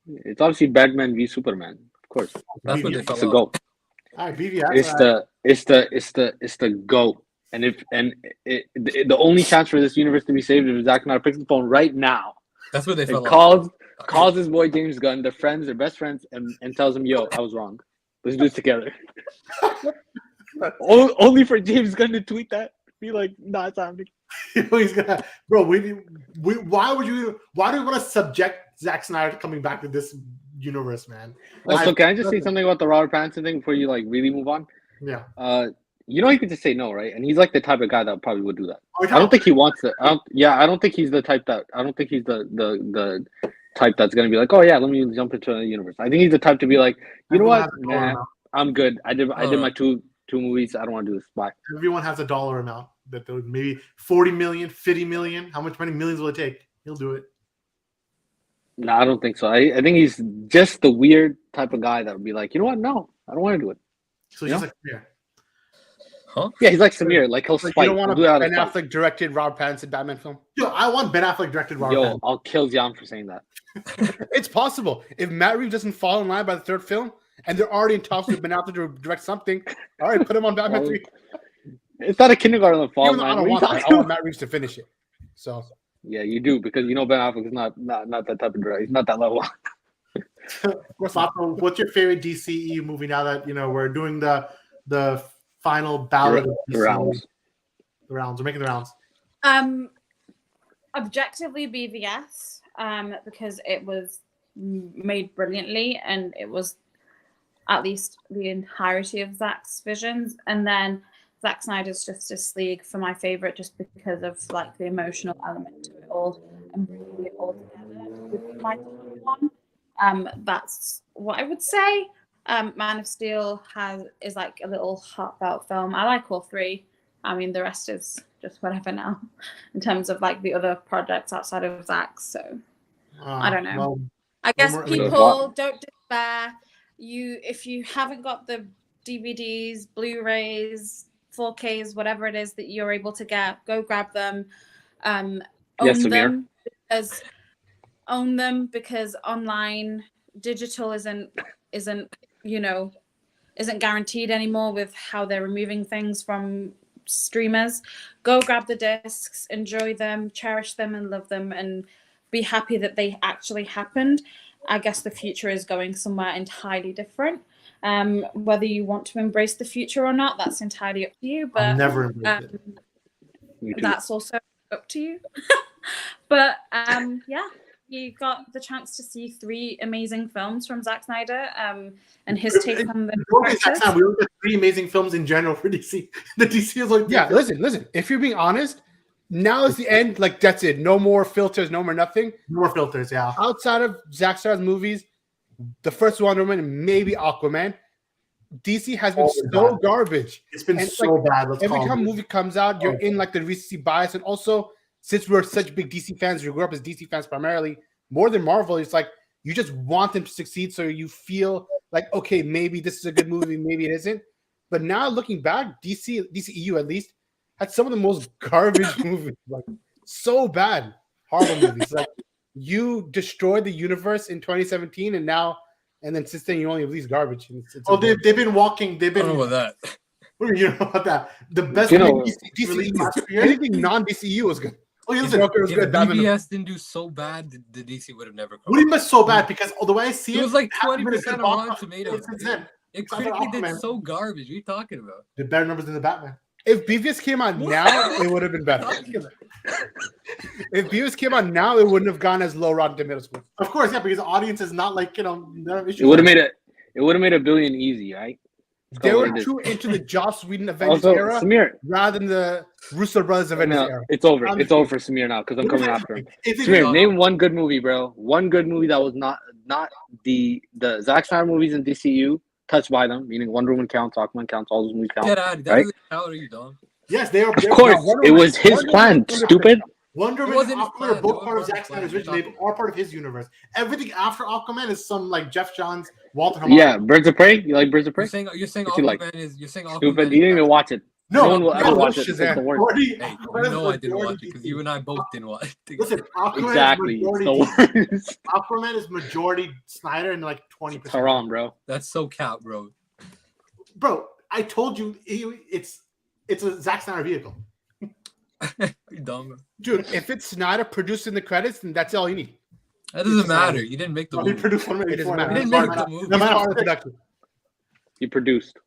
It's obviously Batman v Superman, of course. That's what they fell off. It's the GOAT. All right, BV. It's the GOAT. And the only chance for this universe to be saved is if Zack Snyder picks the phone right now. That's what they fell off. Calls his boy James Gunn, they're friends, they're best friends, and tells him, "Yo, I was wrong. Let's do this together." Only for James Gunn to tweet that, be like, "Nah, it's happening." He's gonna, bro. Why do you want to subject Zack Snyder to coming back to this universe, man? Also, can I just say something about the Robert Pattinson thing before you really move on? Yeah. You could just say no, right? And he's like the type of guy that probably would do that. I don't think he wants to. I don't think he's the type that. I don't think he's the type that's gonna be like, "Oh yeah, let me jump into a universe." I think he's the type to be like, "You know what? Nah, I'm good. I did my two movies. I don't want to do this." Bye. Everyone has a dollar amount that they would maybe 40 million, 50 million. How much money millions will it take? He'll do it. No, I don't think so. I think he's just the weird type of guy that would be like, you know what? No, I don't want to do it. So he's just like, yeah. Huh? Yeah, he's like Samir. Like he'll So spite. you don't want He'll do it a out of Ben spite. Affleck directed Robert Pattinson Batman film? Yo, I want Ben Affleck directed Robert Yo, Pattinson. I'll kill Jan for saying that. It's possible. If Matt Reeves doesn't fall in line by the third film, and they're already in talks with Ben Affleck to direct something, all right, put him on Batman 3. It's not a kindergarten fall. Even though I Man. don't want What are you that. I talking want about? Matt Reeves to finish it. So Yeah, you do because you know Ben Affleck is not that type of director. He's not that level. Papa, what's your favorite DCEU movie now that we're doing the final ballot of The DCEU? rounds. The rounds. We're making the rounds. Objectively BVS, because it was made brilliantly and it was at least the entirety of Zack's visions, and then Zack Snyder's Justice League for my favorite just because of like the emotional element to it all and bringing it all together with my one. That's what I would say. Man of Steel is like a little heartfelt film. I like all three. I mean, the rest is just whatever now in terms of like the other projects outside of Zack. So I don't know. Well, I guess more- people don't despair. If you haven't got the DVDs, Blu-rays, 4Ks, whatever it is that you're able to get, go grab them. Own them because online digital isn't guaranteed anymore with how they're removing things from streamers. Go grab the discs, enjoy them, cherish them, and love them, and be happy that they actually happened. I guess the future is going somewhere entirely different. Whether you want to embrace the future or not, that's entirely up to you. But I'll never embrace it. that's also up to you. But yeah, you got the chance to see 3 amazing films from Zack Snyder and his take on the characters. We looked at 3 amazing films in general for DC. The DC is like, yeah, listen. If you're being honest, now is the end. Like that's it. No more filters. No more nothing. more filters. Yeah. Outside of Zack Snyder's movies, the first Wonder Woman and maybe Aquaman, DC has been so garbage. It's been And, so bad. Every time a movie comes out, you're in like the recency bias, and also since we're such big DC fans, we grew up as DC fans primarily, more than Marvel. It's like you just want them to succeed, so you feel like okay, maybe this is a good movie, maybe it isn't. But now looking back, DCEU at least had some of the most garbage movies, like so bad, horrible movies. Like you destroyed the universe in 2017, and then since then you only release garbage. They've been walking. They've I don't been. know about that. What do you know about that? The best DCEU. Anything non-DCEU was good. Oh, yeah, listen, Joker was If good. Batman was- BVS didn't do so bad, the DC would have never come. what do you mean so bad? Because the way I see It it, was like hasn't been a 20% good on box Rotten office Tomatoes. since then. It Outside of critically did Aquaman. so garbage. What are you talking about? Did better numbers than the Batman. If BVS came out now, it would have been better. If BVS came out now, it wouldn't have gone as low Rotten Tomatoes score. Of course, yeah, because the audience is not like It would have made it. It would have made $1 billion easy, right? They Oh, were it is. too into the Joss Whedon Avengers Also, era Samir, rather than the Russo Brothers Avengers no, era. it's over. I'm It's over for Samir now because I'm coming after him. Is it Samir, name one good movie, bro. One good movie that was not the Zack Snyder movies in DCU touched by them, meaning Wonder Woman counts, Aquaman counts, all those movies count. Get out of Right? How are you, dumb? Yes, they are. Of course, Wonder it Woman- was his Wonder plan. Woman- Stupid. Wonder It Woman wasn't and his Aquaman plan. are both They part of were Zack part Snyder's of vision. his They are part of his universe. Everything after Aquaman is some like Jeff Johns, Walter Hamada. Yeah, Birds of Prey. You like Birds of Prey? You're saying What you like? Aquaman is Aquaman. Stupid. You didn't even watch it. No, one will no, ever no, watch it. Shazam. It's the worst. Majority- Hey, Aquaman you is know I didn't majority watch it because you and I both didn't watch it. Listen, Aquaman Exactly. is It's majority the worst. Aquaman is majority Snyder and like 20%. Haram, bro. That's so cap, bro. Bro, I told you it's a Zack Snyder vehicle. You dumb. Dude, if it's Snyder producing the credits, then that's all you need. That doesn't matter. You didn't make the He movie. produced one It doesn't matter. You didn't make the movie. No He's matter part of the production. He produced.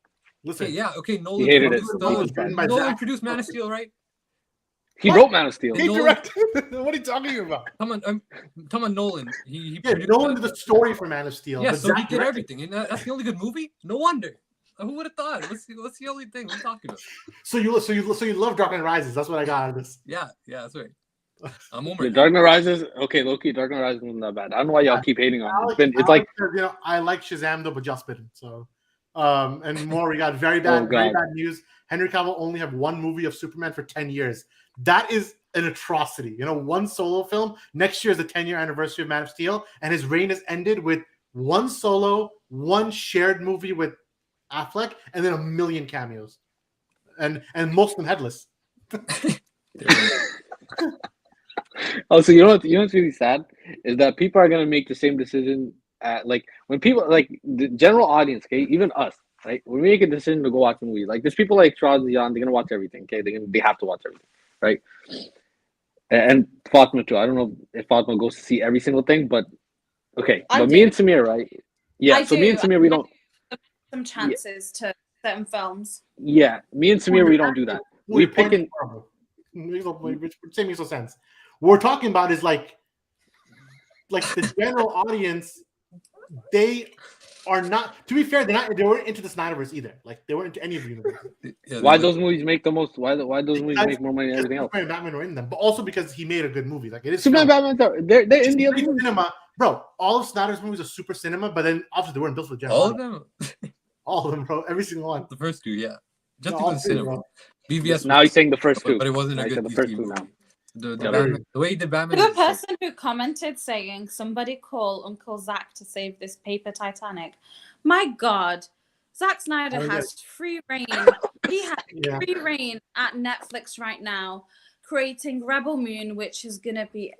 Listen, Okay, yeah, okay. Nolan hated produced, it. It was written by Nolan Zack. produced Man of Steel, right? He What? wrote Man of Steel. He Nolan- directed. What are you talking about? Come on, I'm talking about Nolan. He yeah, produced Nolan that. did the story for Man of Steel. Yeah, but so he Zack did directed. everything, and that's the only good movie. No wonder. Who would have thought? What's the only thing we're talking about? So you love Dark Knight Rises. That's what I got out of this. Yeah, that's right. I'm over The it. Dark Knight Rises. Okay, low-key, Dark Knight Rises wasn't that bad. I don't know why y'all keep hating on it. It's like I like Shazam though, but just bitten. So, and more. We got very bad Oh, God. news. Henry Cavill only have one movie of Superman for 10 years. That is an atrocity. You know, one solo film. Next year is the 10-year anniversary of Man of Steel, and his reign has ended with one solo, one shared movie with Affleck, and then a million cameos, and most of them headless. Oh, so you know what's really sad is that people are gonna make the same decision at like when people like the general audience, okay, even us, right? When we make a decision to go watch a movie, like there's people like Charles and Jan, they're gonna watch everything, okay? They have to watch everything, right? And Fatma too. I don't know if Fatma goes to see every single thing, but okay. I But do. me and Samir, right? Yeah. I So do. me and Samir, we don't. Some chances to certain films. Yeah, me and Samir, we don't do that. We pick and Same makes no sense. What we're talking about is like the general audience. They are not. To be fair, they weren't into the Snyderverse either. Like they weren't into any of the universes. Yeah, why those movies make the most? Why those movies make more money than everything else? Superman and Batman were in them, but also because he made a good movie. Like it is Superman, Batman, they're in the other movies. cinema, bro. All of Snyder's movies are super cinema, but then obviously they weren't built for the general. all of audience. them. All of them, bro. Every single one. The first two, yeah. Just No, to all consider. three, bro. BVS. Now he's saying the first two. But it wasn't Now a he good said the first DC two movie. now. The Yeah, Batman, the way he did Batman. The is just- person who commented saying, "Somebody call Uncle Zach to save this paper Titanic." My God, Zack Snyder Oh, has free reign. He has Yeah. free reign at Netflix right now, creating Rebel Moon, which is gonna be,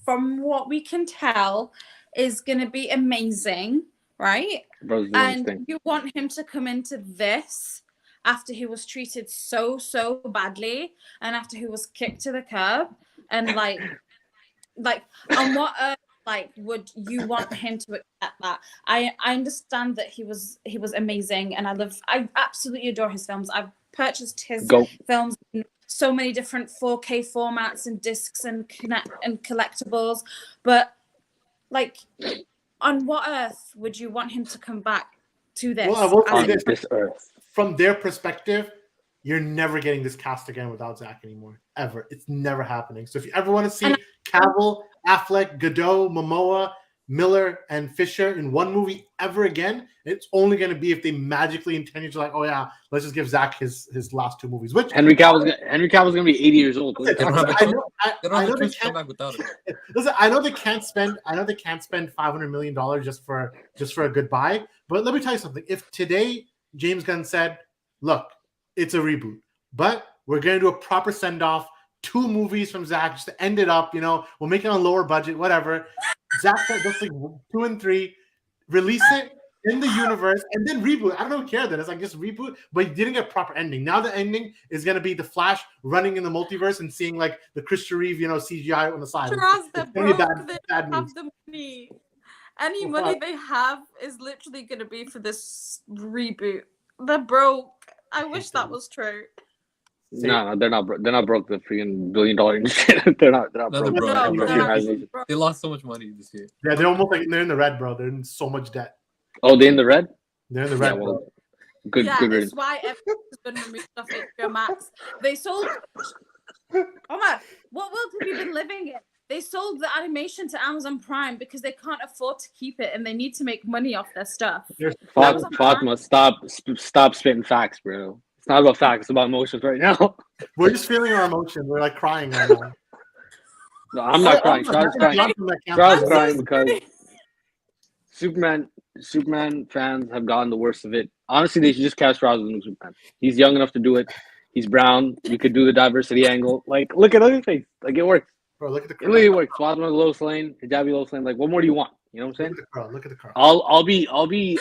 from what we can tell, is gonna be amazing, right? Bro's doing his And thing. you want him to come into this after he was treated so badly and after he was kicked to the curb and like on what earth like would you want him to accept that? I understand that he was amazing and I absolutely adore his films. I've purchased his films in so many different 4K formats and discs and collectibles, but like on what earth would you want him to come back to this? Well, I will say On this. this earth. From their perspective, you're never getting this cast again without Zach anymore. Ever. It's never happening. So if you ever want to see Cavill, Affleck, Godot, Momoa, Miller, and Fisher in one movie ever again, it's only going to be if they magically in 10 years are like, oh yeah, let's just give Zach his last two movies. Which Henry Cavill's gonna be 80 years old. They don't have a I choice. know, They don't I have know a they choice to come can't. back without it. Listen, I know they can't spend $500 million just for a goodbye. But let me tell you something. If today James Gunn said, "Look, it's a reboot, but we're going to do a proper send off, 2 movies from Zach just to end it up. You know, we'll make it on a lower budget, whatever." Zach said, "Just like 2 and 3, release it in the universe, and then reboot." I don't care that it's like just reboot, but you didn't get a proper ending. Now the ending is going to be the Flash running in the multiverse and seeing like the Christopher Reeve, CGI on the side. Trust It's the gonna be broke, they bad have news. the money. Any Well, money they have is literally going to be for this reboot. They're broke. I wish that was true. No, they're not. They're not broke. The freaking $1 billion industry. they're not. They're not No, broke. they're broke. Have No, no they're imagination. They lost so much money this year. Yeah, they're almost like they're in the red, bro. They're in so much debt. Oh, they in the red? They're in the Yeah, red, well, bro. good. Yeah, Good it's riddance. why everyone's been removed off HBO Max. They sold. Oh my! What world have you been living in? They sold the animation to Amazon Prime because they can't afford to keep it and they need to make money off their stuff. Amazon Fatma, stop spitting facts, bro. It's not about facts. It's about emotions right now. We're just feeling our emotions. We're like crying right now. No, I'm not crying. Charles crying. Charles crying because Superman fans have gotten the worst of it. Honestly, they should just cast Charles as Superman. He's young enough to do it. He's brown. You could do the diversity angle. Like, look at other things. Like, it works. Bro, look at the It curl. really works. Fatma, Lois Lane, Hijabi Lois Lane. Like, what more do you want? You know what I'm saying? Look at the curl. Look at the curl. I'll be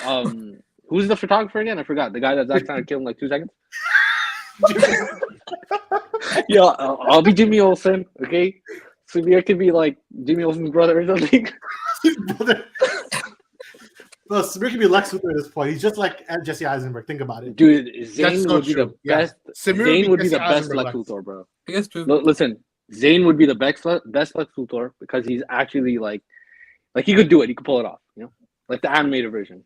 who's the photographer again? I forgot. The guy that Zack Snyder killed in like 2 seconds. Yeah, I'll be Jimmy Olsen, okay? Samir could be like Jimmy Olsen's brother or something. No, Samir can be Lex Luthor at this point. He's just like Jesse Eisenberg. Think about it. Dude, Zane so would be the true. Yeah. best. Samir Zane would be Jesse the best Eisenberg Lex Lex. Luthor, bro. I guess true. Listen, Zane would be the best Lex Luthor because he's actually like he could do it. He could pull it off, like the animated version.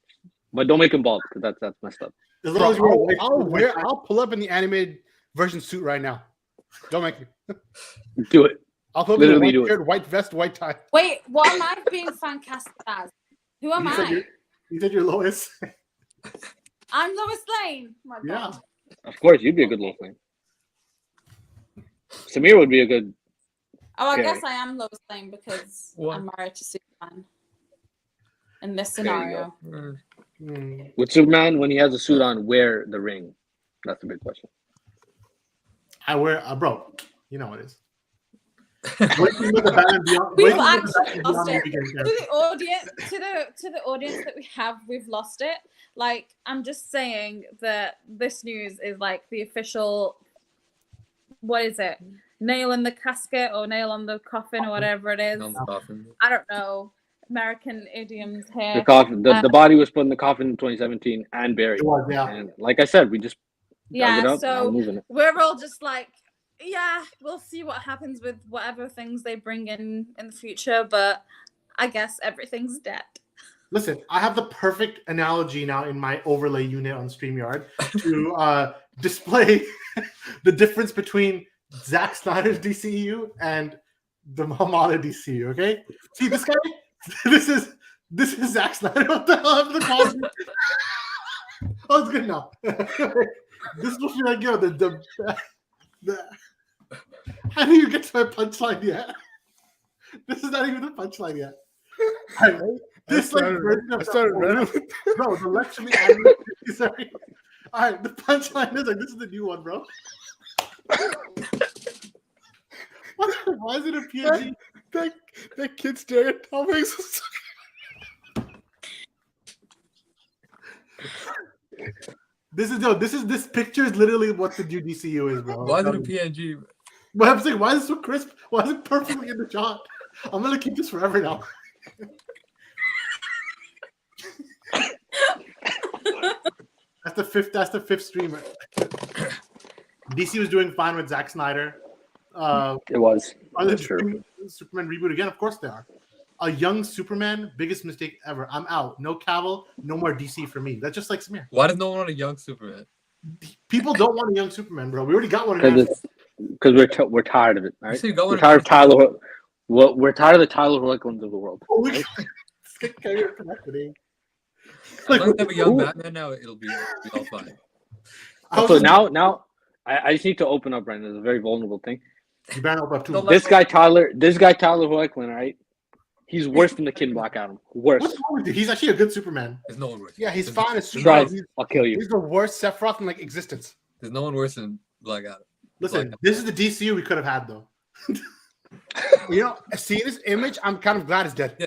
But don't make him bald because that's messed up. As long as you're Bro, white, I'll pull up in the animated version suit right now. Don't make me. Do it. I'll pull up in a Literally white do it. shirt, white vest, white tie. Wait, what am I being fan cast as? Who am I? You said you're Lois. I'm Lois Lane. My Yeah. God. Of course, you'd be a good Lois Lane. Samir would be a good Oh, I Okay. guess I am Lois Lane because What? I'm married to Superman. In this There you scenario. With Superman, when he has a suit on, wear the ring. That's the big question. I wear bro. You know what it is. Wait till the Batman Beyond. We've Wait till the actually Batman lost Beyond it. movie gets To there. the audience, to the audience that we have, we've lost it. Like, I'm just saying that this news is like the official. What is it? Nail in the casket or nail on the coffin or whatever it is. On the coffin. I don't know. American idioms here. The coffin, the body was put in the coffin in 2017 and buried. It was, yeah. And like I said, we just dug it Yeah, up and I'm so moving it. we're all just like, yeah, we'll see what happens with whatever things they bring in the future, but I guess everything's dead. Listen, I have the perfect analogy now in my overlay unit on StreamYard to display the difference between Zack Snyder's DCEU and the Hamada DCEU. Okay, see this guy. This is Zack Snyder. What the hell happened to the coffin? Oh, it's good now. This will feel like the how do you get to my punchline yet? This is not even the punchline yet. Right? This version of bro, the lecture me. Sorry. All right, the punchline is like this is the new one, bro. Why is it a PNG? That kid stereotyping. This picture is literally what the new DCU is, bro. Why is it a PNG? But I'm saying, why is it so crisp? Why is it perfectly in the shot? I'm gonna keep this forever now. That's the fifth streamer. DC was doing fine with Zack Snyder. It was. Are they That's true. doing Superman reboot again? Of course they are. A young Superman, biggest mistake ever. I'm out. No Cavill, no more DC for me. That's just like Samir. Why does no one want a young Superman? People don't want a young Superman, bro. We already got one. In Because we're tired of it. All right? So you got one We're in tired of Manchester. Tyler. We're tired of the Tyler Hoechlins of the world. Holy right? As long as they have a young Batman now, it'll be all fine. So now, I just need to open up, Brandon. It's a very vulnerable thing. You better open up too. Don't This guy Tyler Hoechlin, right? He's worse than the kid in Black Adam. Worse. What's wrong with you? He's actually a good Superman. There's no one worse. Yeah, he's fine as Try Superman. it. I'll kill you. He's the worst Sephiroth in like existence. There's no one worse than Black Adam. Listen, this is the DCU we could have had though. You know, seeing this image, I'm kind of glad it's dead.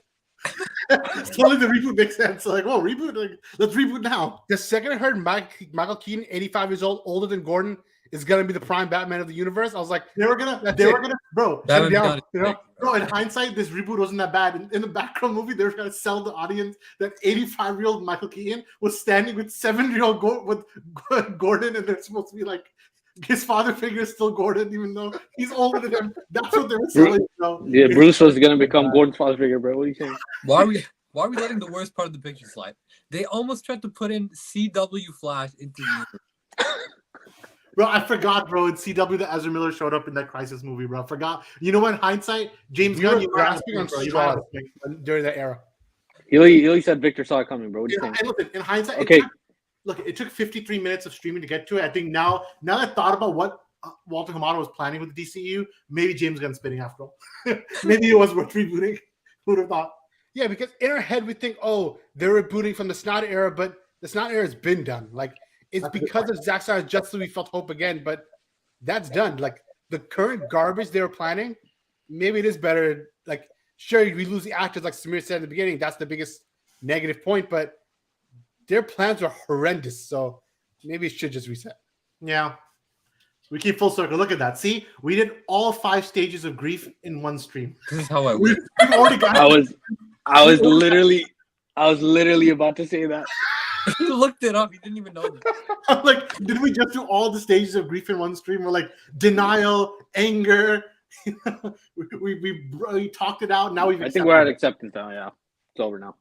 Slowly the reboot makes sense. Like, well, reboot. Like, let's reboot now. The second I heard Michael Keaton, 85 years old, older than Gordon, is gonna be the prime Batman of the universe, I was like, They were gonna, bro. Batman down, Beyond is you know? big, Bro, in hindsight, this reboot wasn't that bad. In the background movie, they were trying to sell the audience that 85-year-old Michael Keaton was standing with 7-year-old Gordon, and they're supposed to be like his father figure is still Gordon, even though he's older than him. That's what they were selling, bro. Yeah, Bruce was gonna become Gordon's father figure, bro. What are you saying? Why are we letting the worst part of the picture slide? They almost tried to put in CW Flash into the Bro, I forgot, bro. In CW, that Ezra Miller showed up in that Crisis movie, bro. I forgot. You know what? In hindsight, James you were Gunn, you might have grasping to on think, bro. You might have straws to think. during that era. He said Victor saw it coming, bro. What do you Yeah, think? and listen, in hindsight, Okay. it took 53 minutes of streaming to get to it. I think now that I thought about what Walter Hamada was planning with the DCU, maybe James Gunn's spinning after all. Maybe it was worth rebooting. Who would have thought? Yeah, because in our head we think, oh, they're rebooting from the Snyder era, but the Snyder era has been done. Like it's That's a good because of Zack Snyder's Justice League we felt hope again, but that's done. Like the current garbage they were planning, maybe it is better. Like, sure, we lose the actors, like Samir said at the beginning. That's the biggest negative point, but their plans are horrendous. So maybe it should just reset. Yeah. We keep full circle. Look at that. See, we did all 5 stages of grief in one stream. This is how I We've win. already got I was literally about to say that. He looked it up. He didn't even know that. I'm like, did we just do all the stages of grief in one stream? We're like denial, anger. we talked it out. Now we've. I think we're at acceptance now. Yeah, it's over now.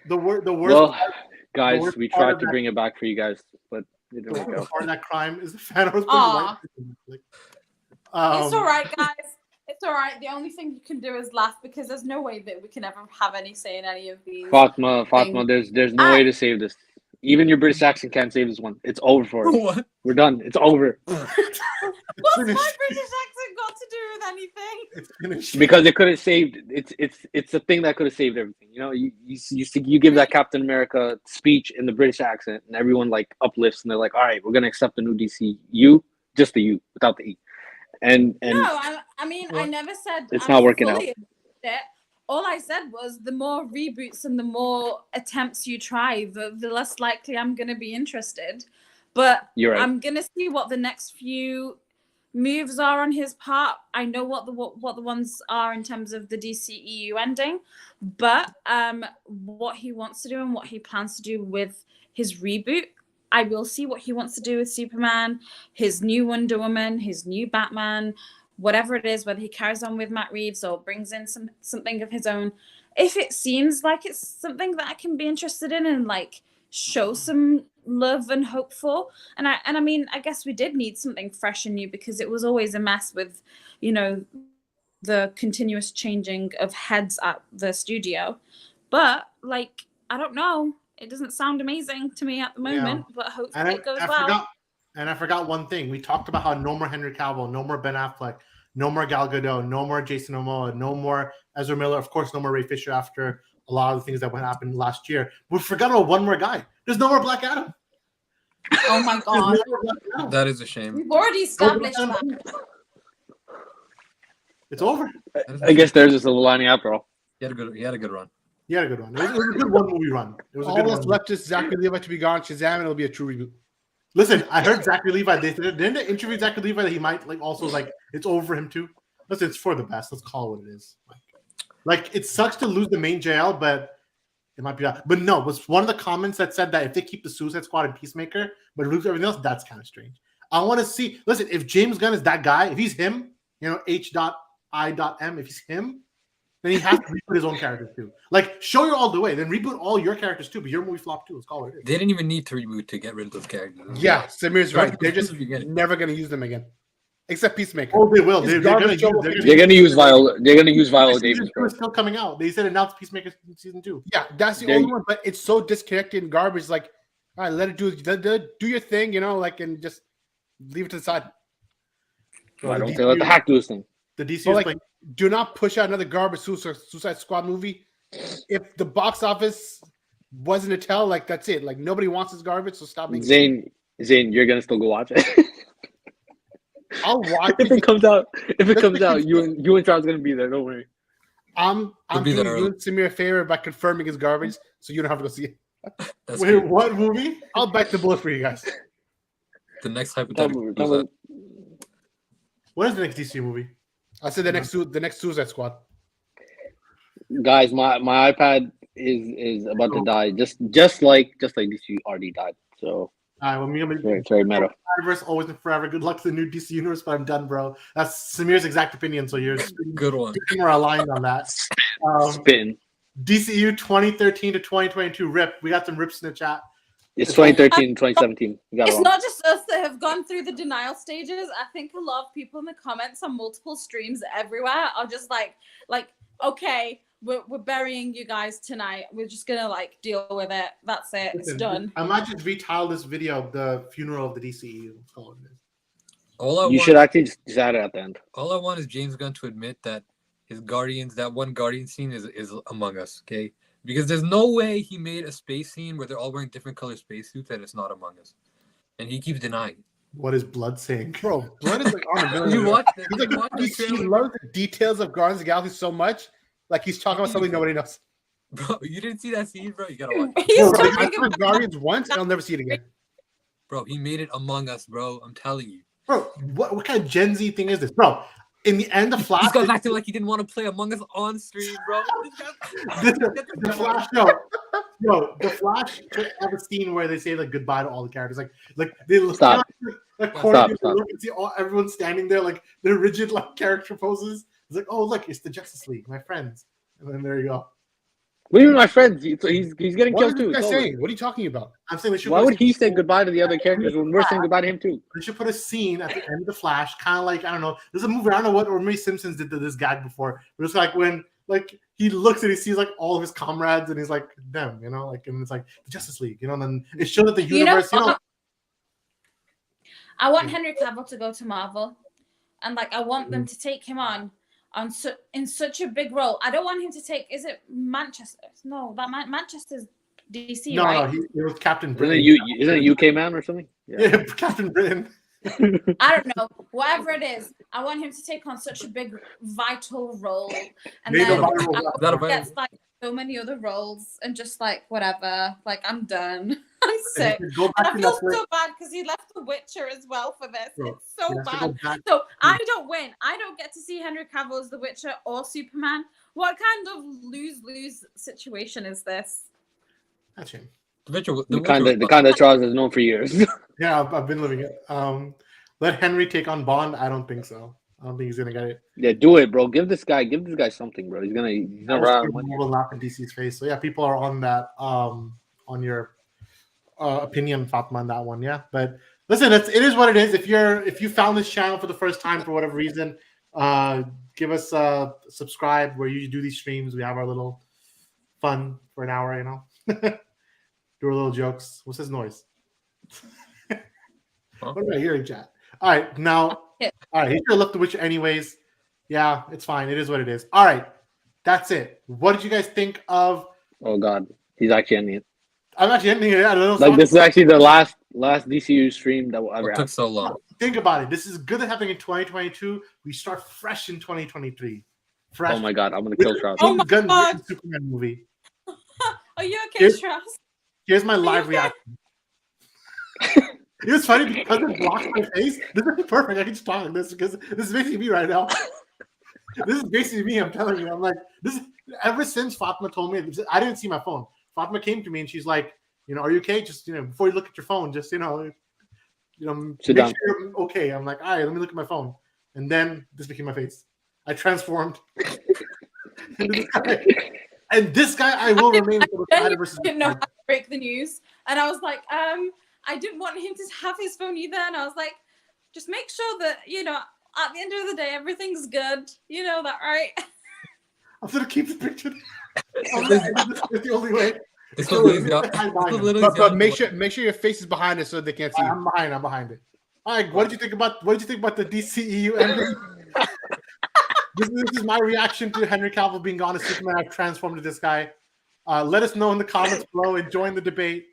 The worst. Well, guys, worst we part tried of to that- bring it back for you guys, but it didn't work out. part of that crime is the fan was Aw. like, It's all right, guys. It's all right. The only thing you can do is laugh because there's no way that we can ever have any say in any of these. Fatma, there's no way to save this. Even your British accent can't save this one. It's over for us. What? We're done. It's over. What's my British accent got to do with anything? It's finished. Because it could have saved. It's a thing that could have saved everything. You know, you give that Captain America speech in the British accent, and everyone like uplifts, and they're like, "All right, we're gonna accept the new DCU, just the U without the E." And No, I mean, I never said it's not working out. It. All I said was the more reboots and the more attempts you try, the less likely I'm going to be interested. But You're right. I'm going to see what the next few moves are on his part. I know what the ones are in terms of the DCEU ending, but what he wants to do and what he plans to do with his reboot, I will see what he wants to do with Superman, his new Wonder Woman, his new Batman, whatever it is, whether he carries on with Matt Reeves or brings in something of his own. If it seems like it's something that I can be interested in and like show some love and hope for, and I mean, I guess we did need something fresh and new because it was always a mess with, you know, the continuous changing of heads at the studio. But like, I don't know. It doesn't sound amazing to me at the moment, but hopefully it goes well. And I forgot one thing. We talked about how no more Henry Cavill, no more Ben Affleck, no more Gal Gadot, no more Jason Momoa, no more Ezra Miller, of course, no more Ray Fisher after a lot of the things that happened last year. We forgot about one more guy. There's no more Black Adam. Oh my God. That is a shame. We've already established that. It's over. I guess there's a silver lining after all. He had a good run. He had a good one. It was a good one movie run. It was a good one. Left is Zachary Levi to be gone. Shazam, and it'll be a true reboot. Listen, I heard Zachary Levi. Didn't they interview Zachary Levi that he might like also like it's over for him too? Listen, it's for the best. Let's call it what it is. Like it sucks to lose the main JL, but it might be that. But no, was one of the comments that said that if they keep the Suicide Squad and Peacemaker, but lose everything else, that's kind of strange. I want to see. Listen, if James Gunn is that guy, if he's him, you know, H.I.M. If he's him, then he has to reboot his own characters too. Like, show you all the way. Then reboot all your characters too. But your movie flop too. Let's call it. They didn't even need to reboot to get rid of those characters. Yeah, Samir's right. They're just never going to use them again, except Peacemaker. Oh, they will. They're going to use Viola. They're going to use Viola Davis. It's still coming out. They said announce Peacemaker season 2. Yeah, that's the only one. But it's so disconnected and garbage. Like, all right, let it do your thing, you know, like, and just leave it to the side. Why don't they let the hack do his thing? The DC do not push out another garbage Suicide Squad movie. If the box office wasn't a tell, like that's it. Like nobody wants this garbage, so stop making Zane, you're gonna still go watch it. I'll watch if it comes out. If it comes out, you and Charles gonna be there. Don't worry. I'm doing you and Samir a favor by confirming it's garbage, so you don't have to go see it. Wait, good. What movie? I'll bite the bullet for you guys. The next hypothetical. What is the next DC movie? I said the next Suicide Squad. Guys, my iPad is about to die. Just like DC already died. So it's very meta. Universe always and forever. Good luck to the new DC universe, but I'm done, bro. That's Samir's exact opinion. So you're good one. We're aligned on that. Spin. DCU 2013 to 2022 rip. We got some rips in the chat. It's 2013, 2017. It's not just us that have gone through the denial stages. I think a lot of people in the comments on multiple streams everywhere are just like, okay, we're burying you guys tonight. We're just gonna like deal with it. That's it. It's done. I might just retitle this video "The Funeral of the DCEU." You should actually just add it at the end. All I want is James Gunn to admit that his Guardians, that one Guardian scene is Among Us. Okay. Because there's no way he made a space scene where they're all wearing different color spacesuits and it's not Among Us. And he keeps denying. What is Blood saying? Bro, Blood is like on the You watch it. He loves the details of Guardians of the Galaxy so much. Like he's talking about something nobody knows. Bro, you didn't see that scene, bro? You gotta watch it. I saw Guardians once and I'll never see it again. Bro, he made it Among Us, bro. I'm telling you. Bro, what kind of Gen Z thing is this? Bro, in the end, the Flash. He's got acting like he didn't want to play Among Us on stream, bro. The Flash, the Flash have a scene where they say like goodbye to all the characters. Like they stop. Stop. Look and see everyone standing there like their rigid like character poses. It's like, oh look, it's the Justice League, my friends. And then there you go. What do you mean, my friends? He's getting killed too. What are you talking about? I'm saying why would he say goodbye to the other characters when we're saying goodbye to him too? They should put a scene at the end of the Flash, kind of like I don't know. There's a movie I don't know what, or maybe Simpsons did this gag before. But it's like when like he looks and he sees like all of his comrades and he's like them, you know, like and it's like the Justice League, you know. And then it showed that the universe, I want Henry Cavill to go to Marvel. and like I want them to take him on in such a big role. I don't want him to take. Is it Manchester? No, that Manchester's DC, No, right? no, he was Captain Isn't Britain. it a UK man or something? Yeah, Captain Britain. I don't know. Whatever it is, I want him to take on such a big, vital role, and Made then a vital role. he gets like so many other roles, and just like whatever. Like I'm done. I'm sick. Go And back I to feel Netflix. so bad because he left The Witcher as well for this. Bro, It's so he has to go bad. back. So I don't win. I don't get to see Henry Cavill as The Witcher or Superman. What kind of lose-lose situation is this? That's him. The kind of Charles has known for years. Yeah, I've been living it. Let Henry take on Bond. I don't think so. I don't think he's gonna get it. Yeah, do it, bro. Give this guy something, bro. He's gonna run. Will laugh in DC's face. So yeah, people are on that. On your opinion, Fatma, on that one. Yeah, but listen, it is what it is. If you found this channel for the first time for whatever reason, give us a subscribe. Where you do these streams, we have our little fun for an hour. You know, do our little jokes. What's this noise? What am I hearing, chat? All right, now, all right, he should have left The Witcher anyways. Yeah, it's fine. It is what it is. All right, that's it. What did you guys think of? Oh God, he's actually ending it. I'm actually ending it. I don't know. Like this is actually the last DCU stream that will ever happen. It took so long. Think about it. This is good that happening in 2022. We start fresh in 2023. Fresh. Oh my God, I'm gonna kill Charles. Oh my Gunn God. Superman movie. Are you okay, Strauss? Here's my live reaction. It was funny because it blocked my face. This is perfect. I can just talk like this because this is basically me right now. This is basically me. I'm telling you. I'm like, this. Ever since Fatma told me, I didn't see my phone. Fatma came to me and she's like, are you okay? Just before you look at your phone, just Sit make down. sure you're okay. I'm like, all right, let me look at my phone. And then this became my face. I transformed. And this guy, I will remain. I didn't know how to break the news, and I was like, I didn't want him to have his phone either, and I was like, just make sure that at the end of the day, everything's good. You know that, right? I'm gonna keep the picture. It's the only way. But make sure your face is behind it so they can't see. I'm behind it. All right, what did you think about the DCEU ending? This is my reaction to Henry Cavill being gone as Superman. I've transformed to this guy. Let us know in the comments below and join the debate.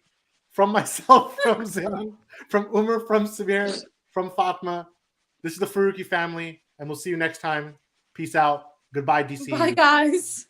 From myself, from Zain, from Umar, from Samir, from Fatma. This is the Faruqi family, and we'll see you next time. Peace out. Goodbye, DC. Bye, guys.